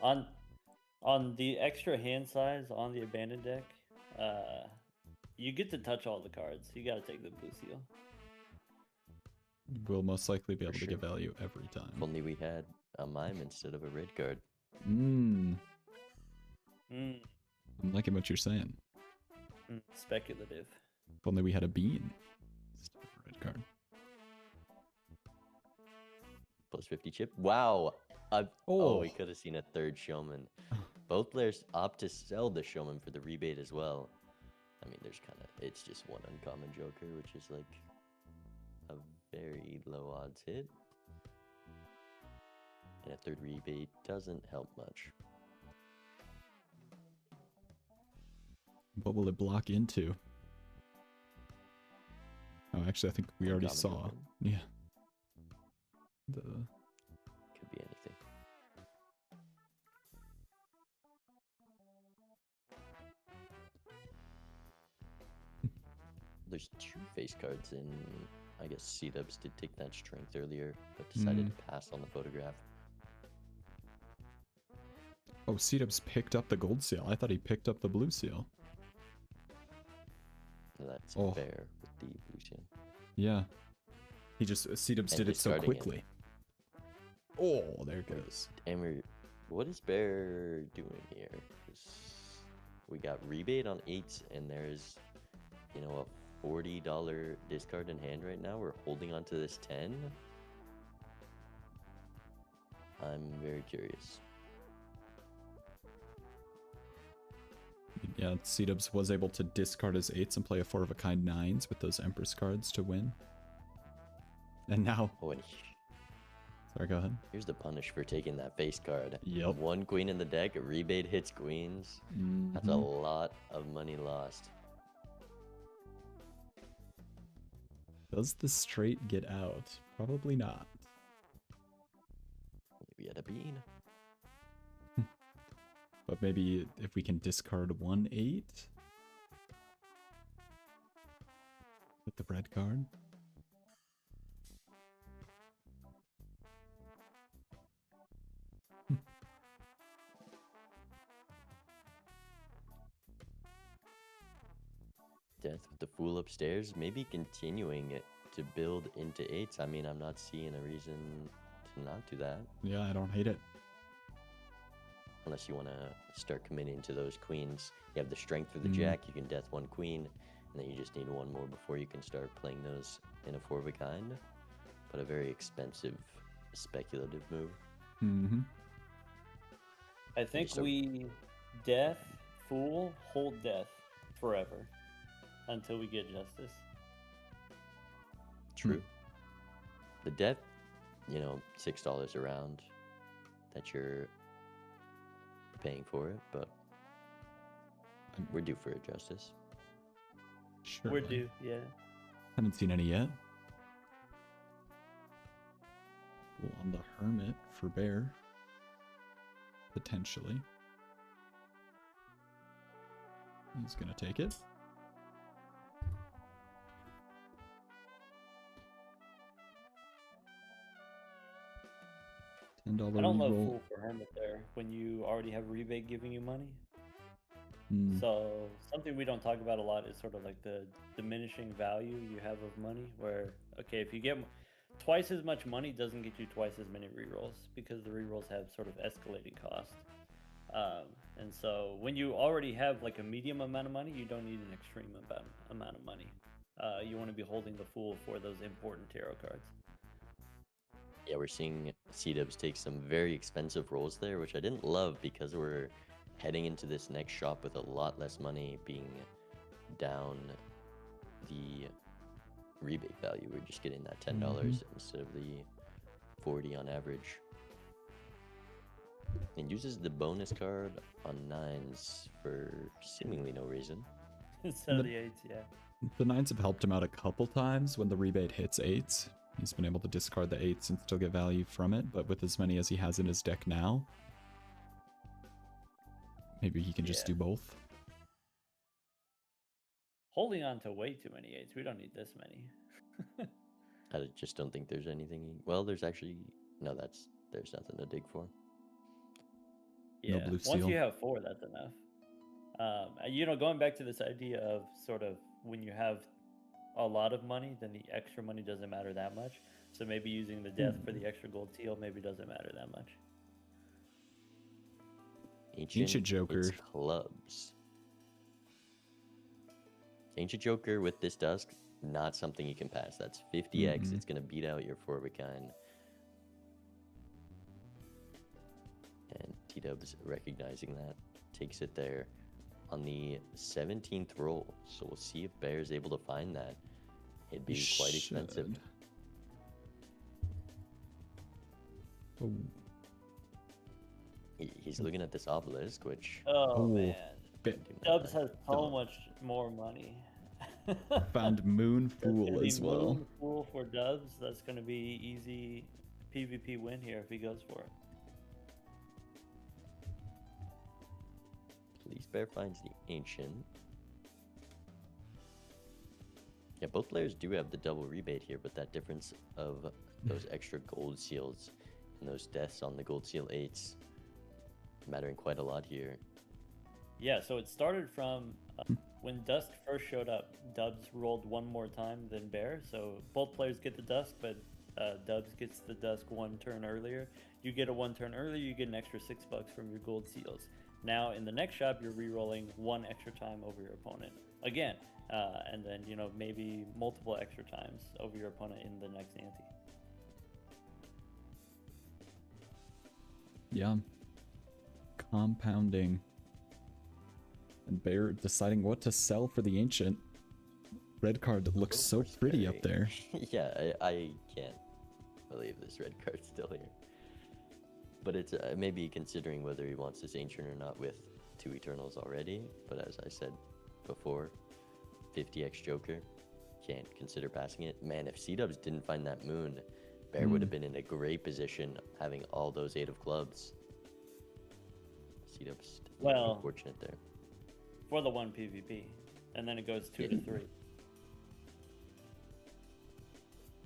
On the extra hand size on the abandoned deck, you get to touch all the cards. You gotta take the blue seal. We'll most likely be For able to sure. get value every time. If only we had a mime instead of a red card. I'm liking what you're saying. Speculative. If only we had a bean instead of a red card. Plus 50 chip. Wow. Oh, we could have seen a 3rd showman. Both players opt to sell the showman for the rebate as well. I mean, it's just one uncommon joker, which is like a very low odds hit. And a 3rd rebate doesn't help much. What will it block into? Oh, actually, I think we already Uncommon saw. joker. Yeah. The Could be anything. There's 2 face cards in. I guess Seadubbs did take that strength earlier, but decided to pass on the photograph. Oh, Seadubbs picked up the gold seal. I thought he picked up the blue seal. That's Oh. fair with the blue seal. Yeah. He just Seadubbs And did it so discarding it. quickly. Oh, there it goes. And what is Bear doing here? 'Cause we got rebate on 8s, and there's you know, a $40 discard in hand right now. We're holding on to this 10. I'm very curious. Yeah, Seadubbs was able to discard his 8s and play a 4 of a kind 9s with those Empress cards to win. And now... Oh, and Sorry, go ahead. here's the punish for taking that face card. Yep. 1 queen in the deck, a rebate hits queens. That's a Mhm. lot of money lost. Does the straight get out? Probably not. We had a bean. But maybe if we can discard 1 8 with the red card. Death with the fool upstairs, maybe continuing it to build into 8s. I mean, I'm not seeing a reason to not do that. Yeah, I don't hate it. Unless you want to start committing to those queens. You have the strength for the jack, you can death 1 queen, and then you just need 1 more before you can start playing those in a 4 of a kind. But a very expensive, speculative move. Mm-hmm. I think So- we death, fool, hold death forever until we get justice. True. The death, you know, $6 around that you're paying for it, but we're due for a justice. Sure. We're due, yeah. Haven't seen any yet. Well, on the Hermit for Bear. Potentially. He's gonna take it. $10 I don't love reroll. fool for hermit there when you already have rebate giving you money. Hmm. So something we don't talk about a lot is sort of like the diminishing value you have of money. Where okay, if you get twice as much money, doesn't get you twice as many rerolls because the rerolls have sort of escalating cost. And so when you already have like a medium amount of money, you don't need an extreme amount of money. You want to be holding the fool for those important tarot cards. Yeah, we're seeing Seadubbs take some very expensive rolls there, which I didn't love because we're heading into this next shop with a lot less money being down the rebate value. We're just getting that $10 instead of the 40 on average. And uses the bonus card on 9s for seemingly no reason. Instead of the 8s, yeah. The 9s have helped him out a couple times when the rebate hits 8s. He's been able to discard the 8s and still get value from it, but with as many as he has in his deck now, maybe he can just do both. Holding on to way too many 8s. We don't need this many. I just don't think there's anything. Well, there's actually no. There's nothing to dig for. Yeah. No blue Once seal. you have 4, that's enough. You know, going back to this idea of sort of when you have a lot of money, then the extra money doesn't matter that much. So maybe using the death for the extra gold seal maybe doesn't matter that much. Ancient Joker. It's clubs. Ancient Joker with this dusk, not something you can pass. That's 50x. It's going to beat out your 4 of a kind. And T-Dubs recognizing that takes it there on the 17th roll. So we'll see if Bear's able to find that. It'd be quite expensive. Oh. He's looking at this obelisk, which... Oh, man. Bit. Dubs has so much more money. Found Moon There's Fool gonna be as well. Moon Fool for Dubs. That's going to be easy PvP win here if he goes for it. Please Bear finds the Ancient. Yeah, both players do have the double rebate here, but that difference of those extra gold seals and those deaths on the gold seal 8s mattering quite a lot here. Yeah, so it started from when Dusk first showed up. Dubs rolled 1 more time than Bear, so both players get the Dusk, but Dubs gets the Dusk 1 turn earlier. You get a 1 turn earlier, you get an extra $6 from your gold seals. Now in the next shop, you're re-rolling 1 extra time over your opponent. again, and then maybe multiple extra times over your opponent in the next ante. Yeah. Compounding. And Bear deciding what to sell for the Ancient. Red card looks so pretty up there. Yeah, I can't believe this red card's still here. But it's maybe considering whether he wants this Ancient or not with 2 Eternals already. But as I said before, 50x Joker, can't consider passing it. Man, if Seadubbs didn't find that Moon, Bear would have been in a great position having all those 8 of clubs. Seadubbs, Well, unfortunate there. For the 1 PvP, and then it goes 2 to 3.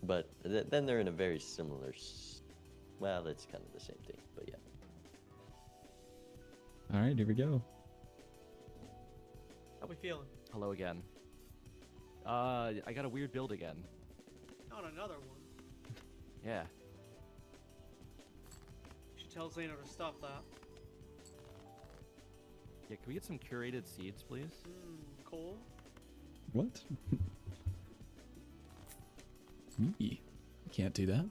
But then they're in a very similar... Well, it's kind of the same thing, but yeah. Alright, here we go. How we feeling? Hello again. I got a weird build again. Not another one. Yeah. You should tell Zeno to stop that. Yeah, can we get some curated seeds, please? Cole? What? Me? Can't do that.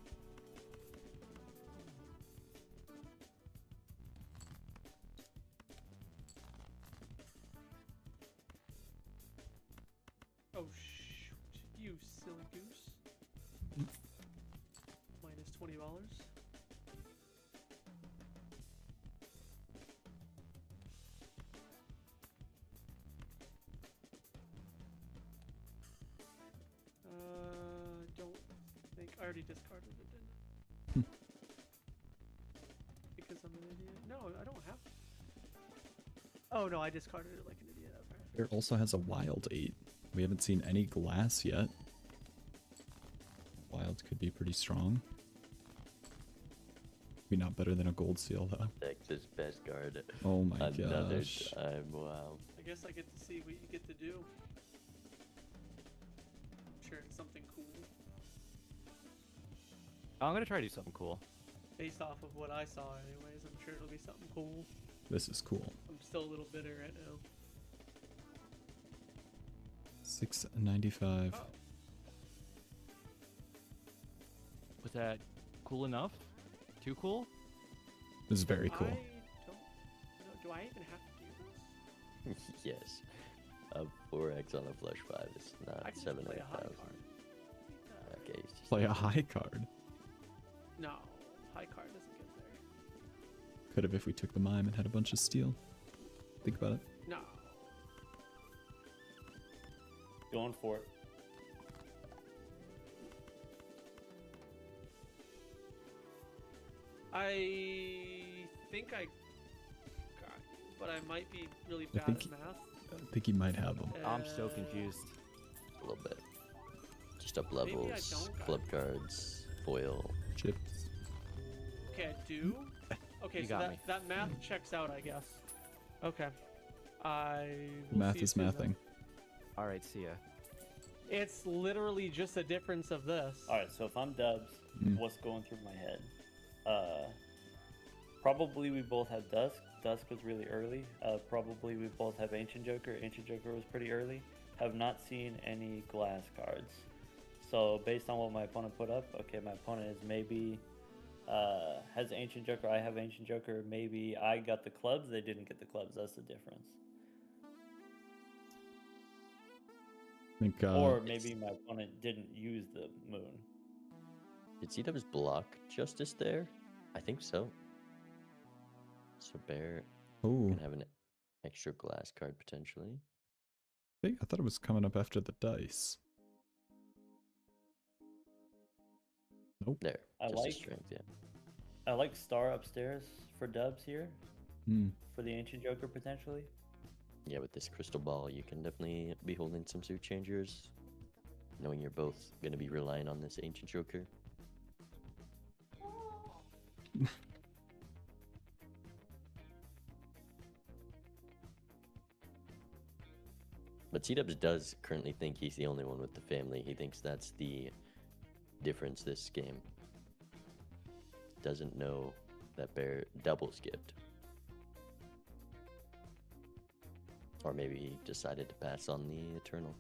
Oh shoot. You silly goose. Minus $20. Don't think I already discarded it, didn't I? Because I'm an idiot. No, I don't have. Oh no, I discarded it like an idiot. Okay. Bear also has a wild 8. We haven't seen any glass yet. Wild could be pretty strong. Be not better than a gold seal though. Texas best guard. Oh my Another gosh. time, wow. I guess I get to see what you get to do. I'm sure it's something cool. I'm gonna try to do something cool. Based off of what I saw anyways, I'm sure it'll be something cool. This is cool. I'm still a little bitter right now. $6.95. Oh. Was that cool enough? Too cool? This is very cool. I don't know. Do I even have to do this? Yes. A 4x on a flush 5 is I not can just 7 play a high 8,000. card. Okay, he's just Play a high card. No, high card doesn't get there. Could have if we took the mime and had a bunch of steel. Think about it. No. Going for it. I think I got you, but I might be really I bad think- at math. I think he might have them. I'm so confused. a little bit. Just up Maybe I levels, don't got club it. cards, foil. Chips. Okay, I do. Okay, You so got that me. that math checks out, I guess. Okay. I will Math see is you soon, mathing. All right, see ya. then. It's literally just a difference of this. Alright, so if I'm Dubs, Mm. what's going through my head? Probably we both have Dusk. Dusk was really early. Probably we both have Ancient Joker. Ancient Joker was pretty early. Have not seen any glass cards. So based on what my opponent put up, okay, my opponent is maybe has Ancient Joker. I have Ancient Joker. Maybe I got the clubs. They didn't get the clubs. That's the difference. I think, Or maybe my opponent didn't use the moon. Did Seadubbs block Justice there? I think so. So Bear oh, can have an extra glass card potentially. I thought it was coming up after the dice. Nope. There. I Justice like- strength, yeah. I like Star upstairs for Dubs here. Hmm. For the Ancient Joker potentially. Yeah, with this crystal ball, you can definitely be holding some suit changers, knowing you're both going to be relying on this Ancient Joker. But Seadubbs does currently think he's the only one with the family. He thinks that's the difference this game. Doesn't know that Bear double skipped. Or maybe he decided to pass on the Eternal.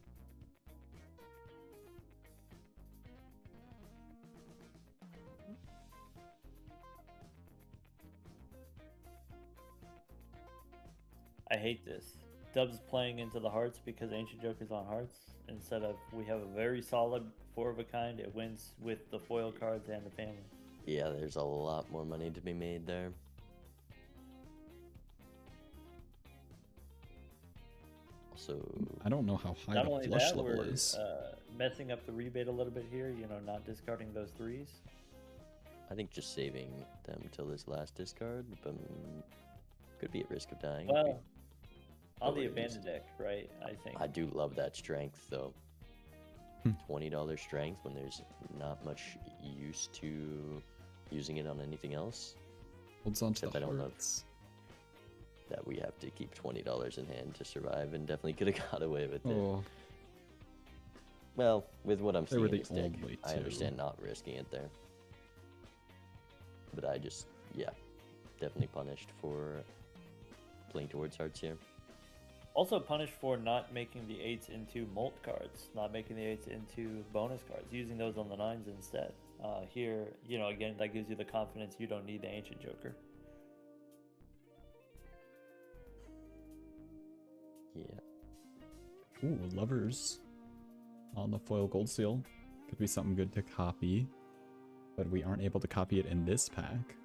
I hate this. Dubs playing into the hearts because Ancient Joker's on hearts instead of we have a very solid 4 of a kind. It wins with the foil cards and the family. Yeah, there's a lot more money to be made there. Also, I don't know how high Not the only flush that, level we're is. messing up the rebate a little bit here. You know, not discarding those 3s. I think just saving them till this last discard, but could be at risk of dying. Well, on the Always. abandoned deck, right? I think. I do love that strength though. Hmm. $20 strength when there's not much use to using it on anything else. Holds on to Except the I don't know hearts. that we have to keep $20 in hand to survive, and definitely could have got away with it. Oh, Well, with what I'm They seeing were in the this deck, only I two. understand not risking it there. But I just, yeah, definitely punished for playing towards hearts here. Also punished for not making the 8s into molt cards, not making the 8s into bonus cards, using those on the 9s instead. Here, you know, again, that gives you the confidence you don't need the Ancient Joker. Yeah. ooh, lovers on the foil gold seal. Could be something good to copy, but we aren't able to copy it in this pack.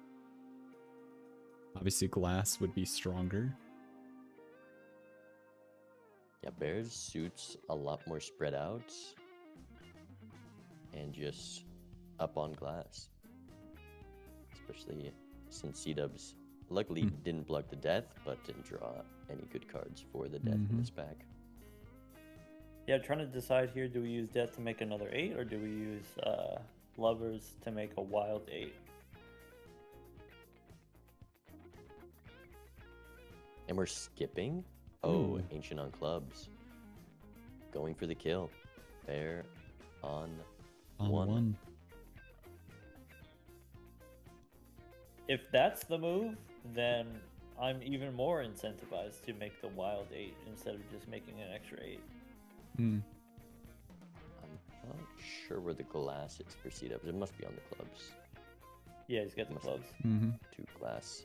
Obviously, glass would be stronger. Yeah, Bears suits a lot more spread out and just up on glass. Especially since Seadubbs luckily didn't block the death, but didn't draw any good cards for the death in this pack. Yeah, trying to decide here, do we use Death to make another 8, or do we use Lovers to make a wild 8? And we're skipping? Oh, Ooh. Ancient on clubs. Going for the kill. Bear on On one. one. If that's the move, then I'm even more incentivized to make the wild 8 instead of just making an extra 8. Hmm. I'm not sure where the glass is for Seadubbs. It must be on the clubs. Yeah, he's got the Must- clubs. Mm-hmm. 2 glass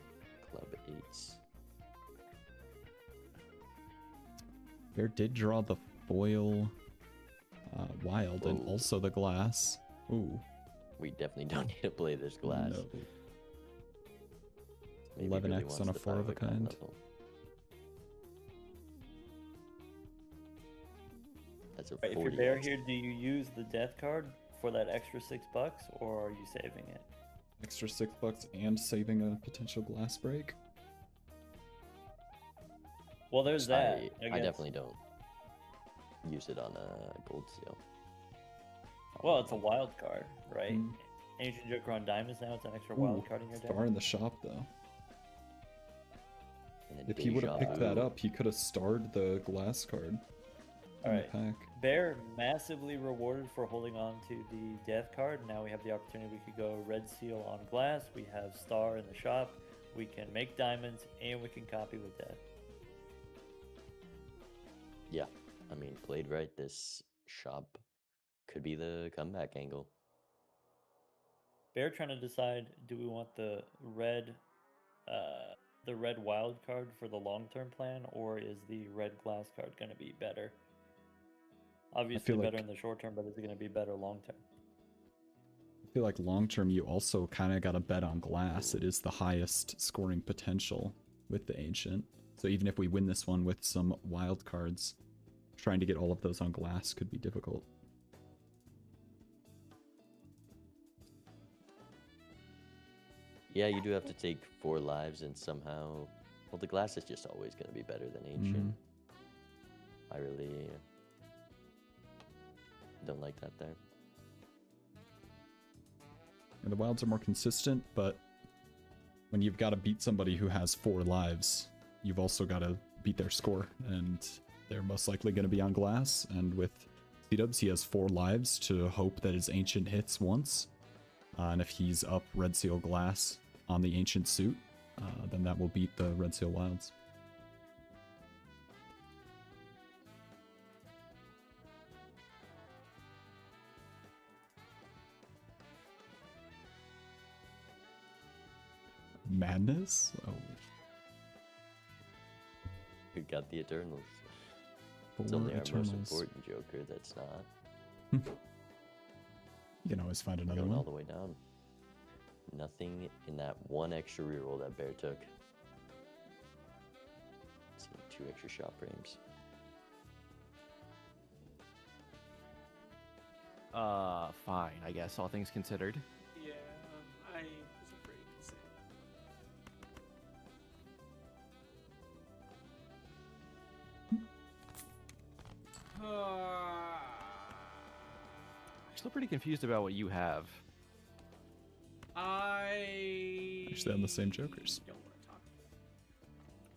club 8s. Bear did draw the foil wild and Whoa. also the glass. Ooh. We definitely don't need to play this glass. No. Maybe 11x really on wants a the 4 of a 5 kind kind. level. That's a Right, if 40. you're Bear here, do you use the Death card for that extra $6, or are you saving it? Extra $6 and saving a potential glass break. Well, there's that. I guess. definitely don't use it on a gold seal. Well, it's a wild card, right? Mm. Ancient Joker on diamonds now. It's an extra Ooh, wild card in your deck. Star in the shop though. And a If he would have deja picked that vu. up, he could have starred the glass card in the Alright. pack. Bear massively rewarded for holding on to the Death card. Now we have the opportunity. We could go Red Seal on glass. We have Star in the shop. We can make diamonds, and we can copy with Death. Yeah, I mean, played right, this shop could be the comeback angle. Bear trying to decide: do we want the red wild card for the long-term plan, or is the red glass card going to be better? Obviously, feel better like- in the short term, but is it going to be better long-term? I feel like long term you also kind of got to bet on glass. It is the highest scoring potential with the ancient. So even if we win this one with some wild cards, trying to get all of those on glass could be difficult. Yeah, you do have to take 4 lives and somehow... Well, the glass is just always going to be better than ancient. I really don't like that there. And the wilds are more consistent, but when you've got to beat somebody who has 4 lives, you've also got to beat their score, and they're most likely going to be on glass. And with Seadubbs, he has 4 lives to hope that his ancient hits once. And if he's up Red Seal glass on the ancient suit, then that will beat the Red Seal wilds. Madness? Oh, Who got the Eternals? It's four only our most Eternals. important Joker that's not. You can always find We're another going all one. the way down. Nothing in that one extra reroll that Bear took. See, 2 extra shot frames. Fine, I guess, all things considered. Yeah, I was afraid to say. I'm still pretty confused about what you have. I Actually, on the same Jokers. don't want to talk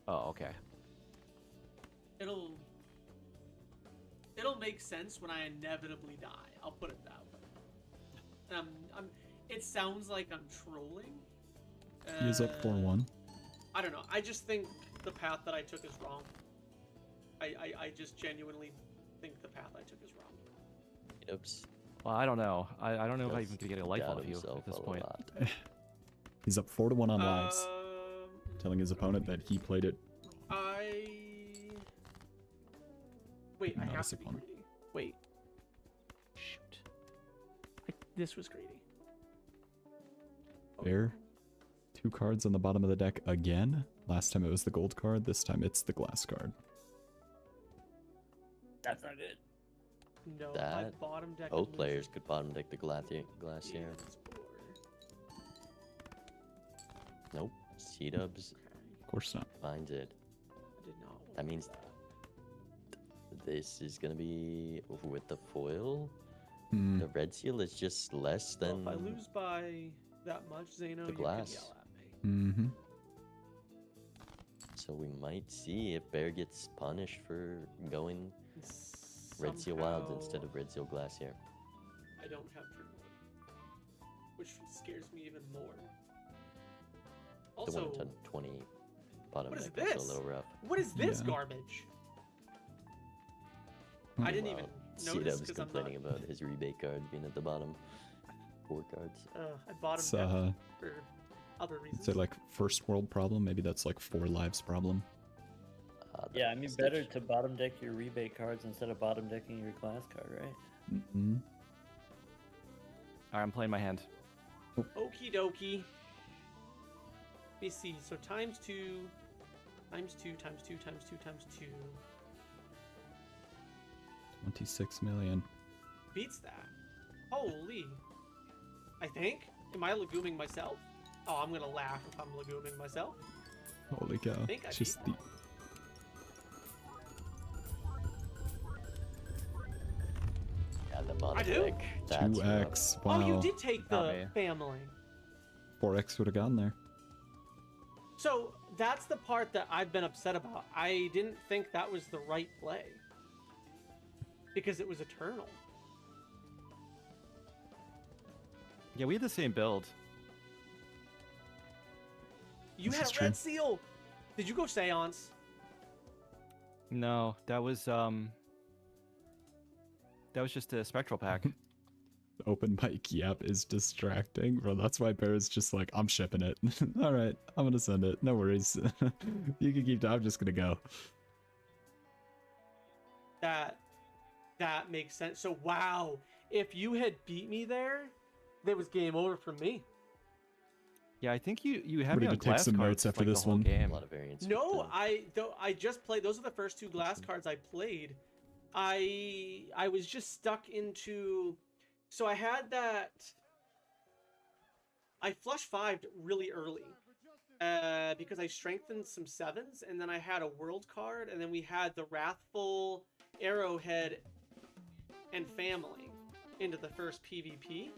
about Oh, okay. it. It'll make sense when I inevitably die. I'll put it that way. It sounds like I'm trolling. He is up 4-1. I don't know. I just think the path that I took is wrong. I just genuinely think the path I took is wrong. Oops. Well, I don't know. I don't know if I Just even could get a life got off you himself at this a point. lot. He's up 4-1 on lives, telling his opponent that he played it. Wait, I Not a have to be Saquon. greedy. Wait. Shoot. This was greedy. Bear, 2 cards on the bottom of the deck again. Last time it was the gold card. This time it's the glass card. That's not good. No, my That- bottom deck. Both is players losing. could bottom deck the Glacier. Yeah, it's poor. Nope. Seadubbs Okay. Of course not. finds it. I did not want That means this is gonna be with the foil. Hmm. The red seal is just less Well, than if I lose by that much, Zeno, the you glass. could yell at me. Mm-hmm. So we might see if Bear gets punished for going Red Seal Wilds instead Somehow, of Red Seal Glacier. I don't have turn one, which scares me even more. The Also, 1 to 20 bottom what is deck is a this? little rough. what is this Yeah. garbage? Hmm. I didn't Well, even notice Seadubbs because I'm not. complaining about his rebate card being at the bottom. 4 cards. I bought It's, him for other reasons. Is it like first world problem? Maybe that's like 4 lives problem. Yeah, I mean, that's better the- to bottom deck your rebate cards instead of bottom decking your glass card, right? Mm-hmm. Alright, I'm playing my hand. Okie dokie. Let me see. So times 2, times 2, times 2, times 2, times 2. 26 million. Beats that. Holy. I think. Am I leguming myself? Oh, I'm gonna laugh if I'm leguming myself. Holy cow. think I It's just beat the Yeah, the bottom I do? deck. That's rough. 2x. Wow. Oh, you did take Not the me. family. 4x would have gone there. So that's the part that I've been upset about. I didn't think that was the right play. Because it was eternal. Yeah, we had the same build. You This had is a true. red seal. Did you go seance? No, that was just a spectral pack. The open mic yap is distracting. Bro, that's why Bear is just like, I'm shipping it. Alright, I'm gonna send it. No worries. You can keep I'm just gonna go. That makes sense. So wow, if you had beat me there was game over for me. Yeah, I think you had Ready me on to take glass some cards notes after like this the whole one? A game. lot of variance. with No, the- I just played. Those are the first 2 glass cards I played. I was just stuck into. So I had that. I flush 5'd really early, because I strengthened some 7s, and then I had a world card, and then we had the Wrathful, Arrowhead, and Family into the first PvP.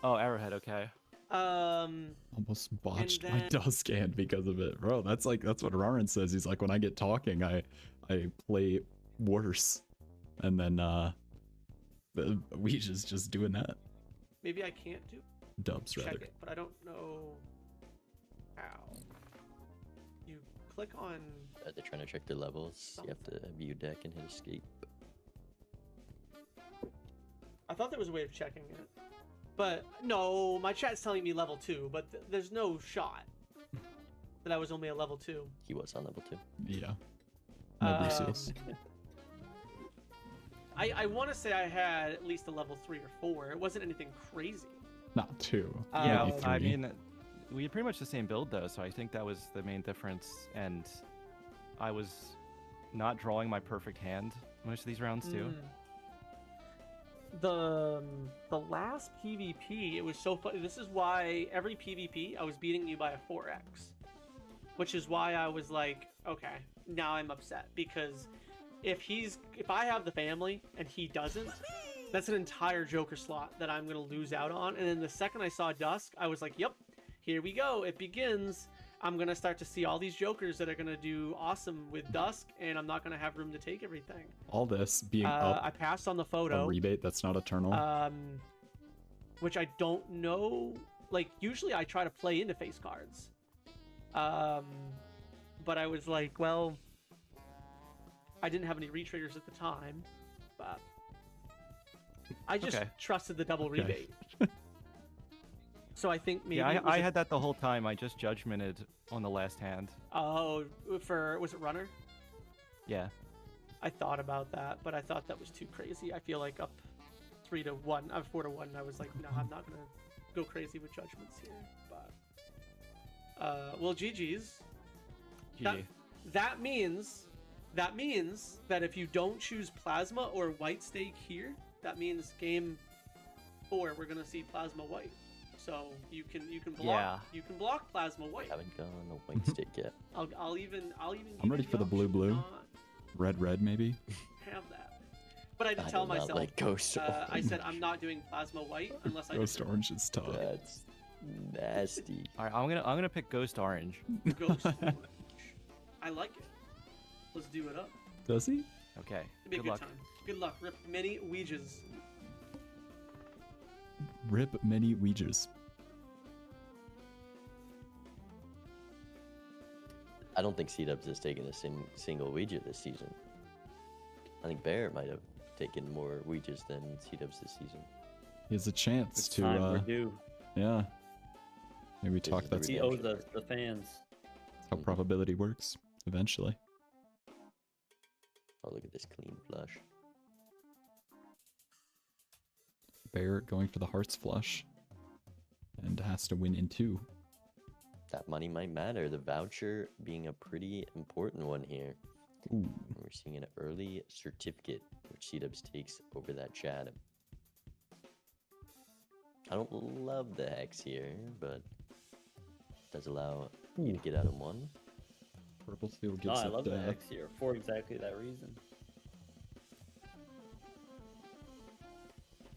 Oh, Arrowhead, okay. Almost botched my then- dusk hand because of it. Bro, that's what Rarin says. He's like, when I get talking, I play worse. And then we just doing that. Maybe I can't do Dubs check rather. it, but I don't know how. You click on. They're trying to check their levels. You have to view deck and hit escape. I thought there was a way of checking it, but no, my chat's telling me level 2, but there's no shot. that I was only a level 2. He was on level 2. Yeah. No Um, Lucius. I want to say I had at least a level 3 or 4. It wasn't anything crazy. Not 2. Yeah, maybe I 3. mean, we had pretty much the same build though, so I think that was the main difference. And I was not drawing my perfect hand most of these rounds too. The last PvP, it was so funny. This is why every PvP I was beating you by a 4x, which is why I was like, okay, now I'm upset because if I have the family and he doesn't, that's an entire Joker slot that I'm gonna lose out on. And then the second I saw Dusk, I was like, yep, here we go. It begins. I'm gonna start to see all these Jokers that are gonna do awesome with Dusk, and I'm not gonna have room to take everything. All this being up I passed on the a photo. rebate that's not eternal. Which I don't know. Like usually I try to play into face cards. But I was like, well, I didn't have any retriggers at the time, but I just trusted the double rebate. So I think maybe Yeah, I had that the whole time. I just judgmented on the last hand. Oh, was it runner? Yeah. I thought about that, but I thought that was too crazy. I feel like up 3-1, 4-1. I was like, no, I'm not gonna go crazy with judgments here. But well, GG's. GG. That means that if you don't choose plasma or white stake here, that means game 4 we're gonna see plasma white. So you can block you can block plasma white. Haven't gone on a white stick yet. I'll even. I'm ready for the blue. Red maybe. Have that. But I did I tell do not myself. like Ghost I said I'm not doing plasma white unless I Ghost orange is tough. That's nasty. All right, I'm gonna pick Ghost Orange. Ghost orange. I like it. Let's do it up. Does he? Okay. It'll be a Good good luck. time. Good luck. Rip many Ouijas. Rip many Ouijas. I don't think Seadubbs has taken a single Ouija this season. I think Bear might have taken more Ouijas than Seadubbs this season. He has a chance It's to. time we're due. Yeah. Maybe talk. is the That's He owes us, the fans. how probability works. Eventually. Oh, look at this clean flush. Bear going for the hearts flush. And has to win in 2. That money might matter. The voucher being a pretty important one here. Ooh. And we're seeing an early certificate, which Seadubbs takes over that chat. I don't love the hex here, but it does allow you to get out in 1. Purple field No, gets I it. love the X here for exactly that reason.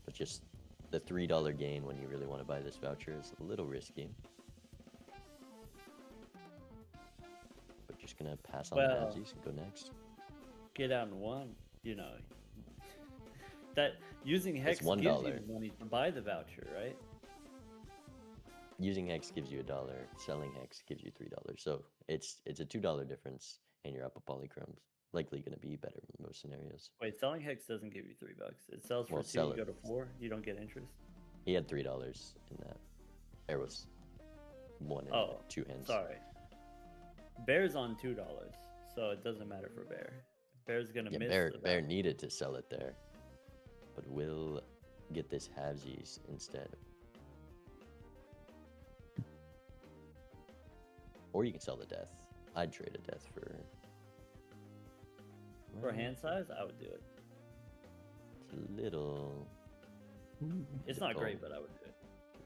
But just the $3 gain when you really want to buy this voucher is a little risky. But just gonna pass on the Well, Nazis and go next. Get out in 1, you know. That using Hex It's $1. gives you the money to buy the voucher, right? Using Hex gives you $1. Selling Hex gives you $3. So it's a $2 difference, and you're up a polychromes. Likely gonna be better in most scenarios. Wait, selling Hex doesn't give you $3. It sells for Well, 2, sell you it. go to 4, you don't get interest. He had $3 in that. There was 1 and Oh, 2 hands. Sorry. Bear's on $2, so it doesn't matter for Bear. Bear's gonna Yeah, miss Bear, the Bear voucher. needed to sell it there, but will get this halvesies instead. Or you can sell the death. I'd trade a death for. For hand size, I would do it. It's a little. It's not great, difficult. but I would do it.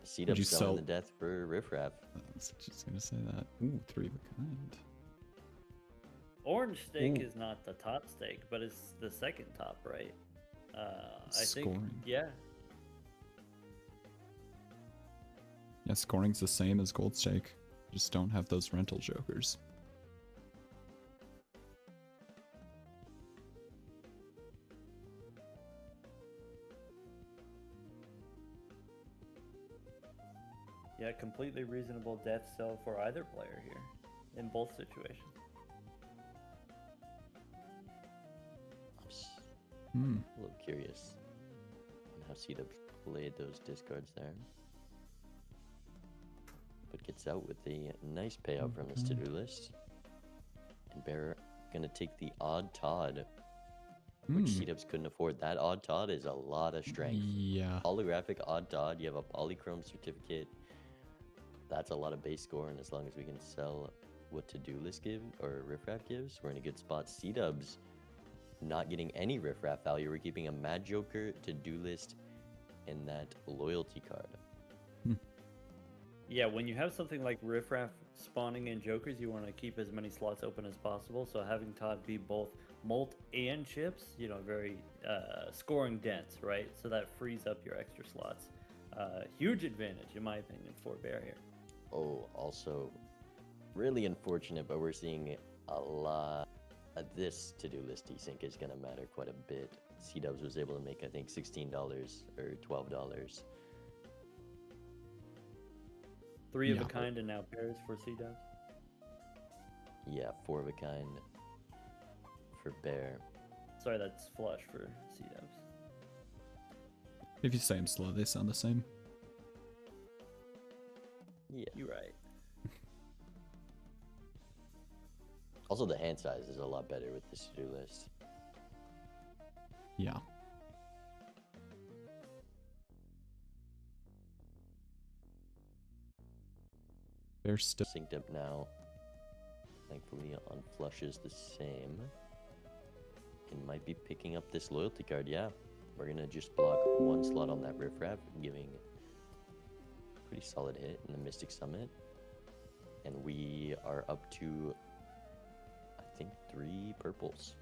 Seadubbs you selling sell- the death for riffraff. I was just gonna say that. Ooh, 3 of a kind. Orange stake Ooh. is not the top stake, but it's the second top, right? I think, Scoring. yeah. Yeah, scoring's the same as gold stake. Just don't have those rental jokers. Yeah, completely reasonable death sell for either player here, in both situations. I'm Hmm. a little curious on how Seadubbs played those discards there. but gets out with a nice payout from his to-do list. And Bear gonna take the odd Todd, which Seadubbs couldn't afford. That odd Todd is a lot of strength. Yeah. Holographic odd Todd, you have a polychrome certificate. That's a lot of base score, and as long as we can sell what to-do list give or riffraff gives, we're in a good spot. Seadubbs not getting any riffraff value. We're keeping a Mad Joker, to-do list, and that loyalty card. Yeah, when you have something like riffraff spawning in jokers, you want to keep as many slots open as possible. So having Todd be both molt and chips, you know, very scoring dense, right? So that frees up your extra slots. Huge advantage, in my opinion, for Bear here. Oh, also really unfortunate, but we're seeing a lot of this to-do list desync is going to matter quite a bit. Seadubbs was able to make, I think, $16 or $12. 3 of a kind and now pairs for Seadubbs. Yeah, 4 of a kind for Bear. Sorry, that's flush for Seadubbs. If you say them slow, they sound the same. Yeah. You're right. Also, the hand size is a lot better with this to-do list. Yeah. They're still Synced up now. Thankfully, on flushes the same. And might be picking up this loyalty card. Yeah, we're gonna just block 1 slot on that riffraff, giving a pretty solid hit in the Mystic Summit. And we are up to, I think, 3 purples.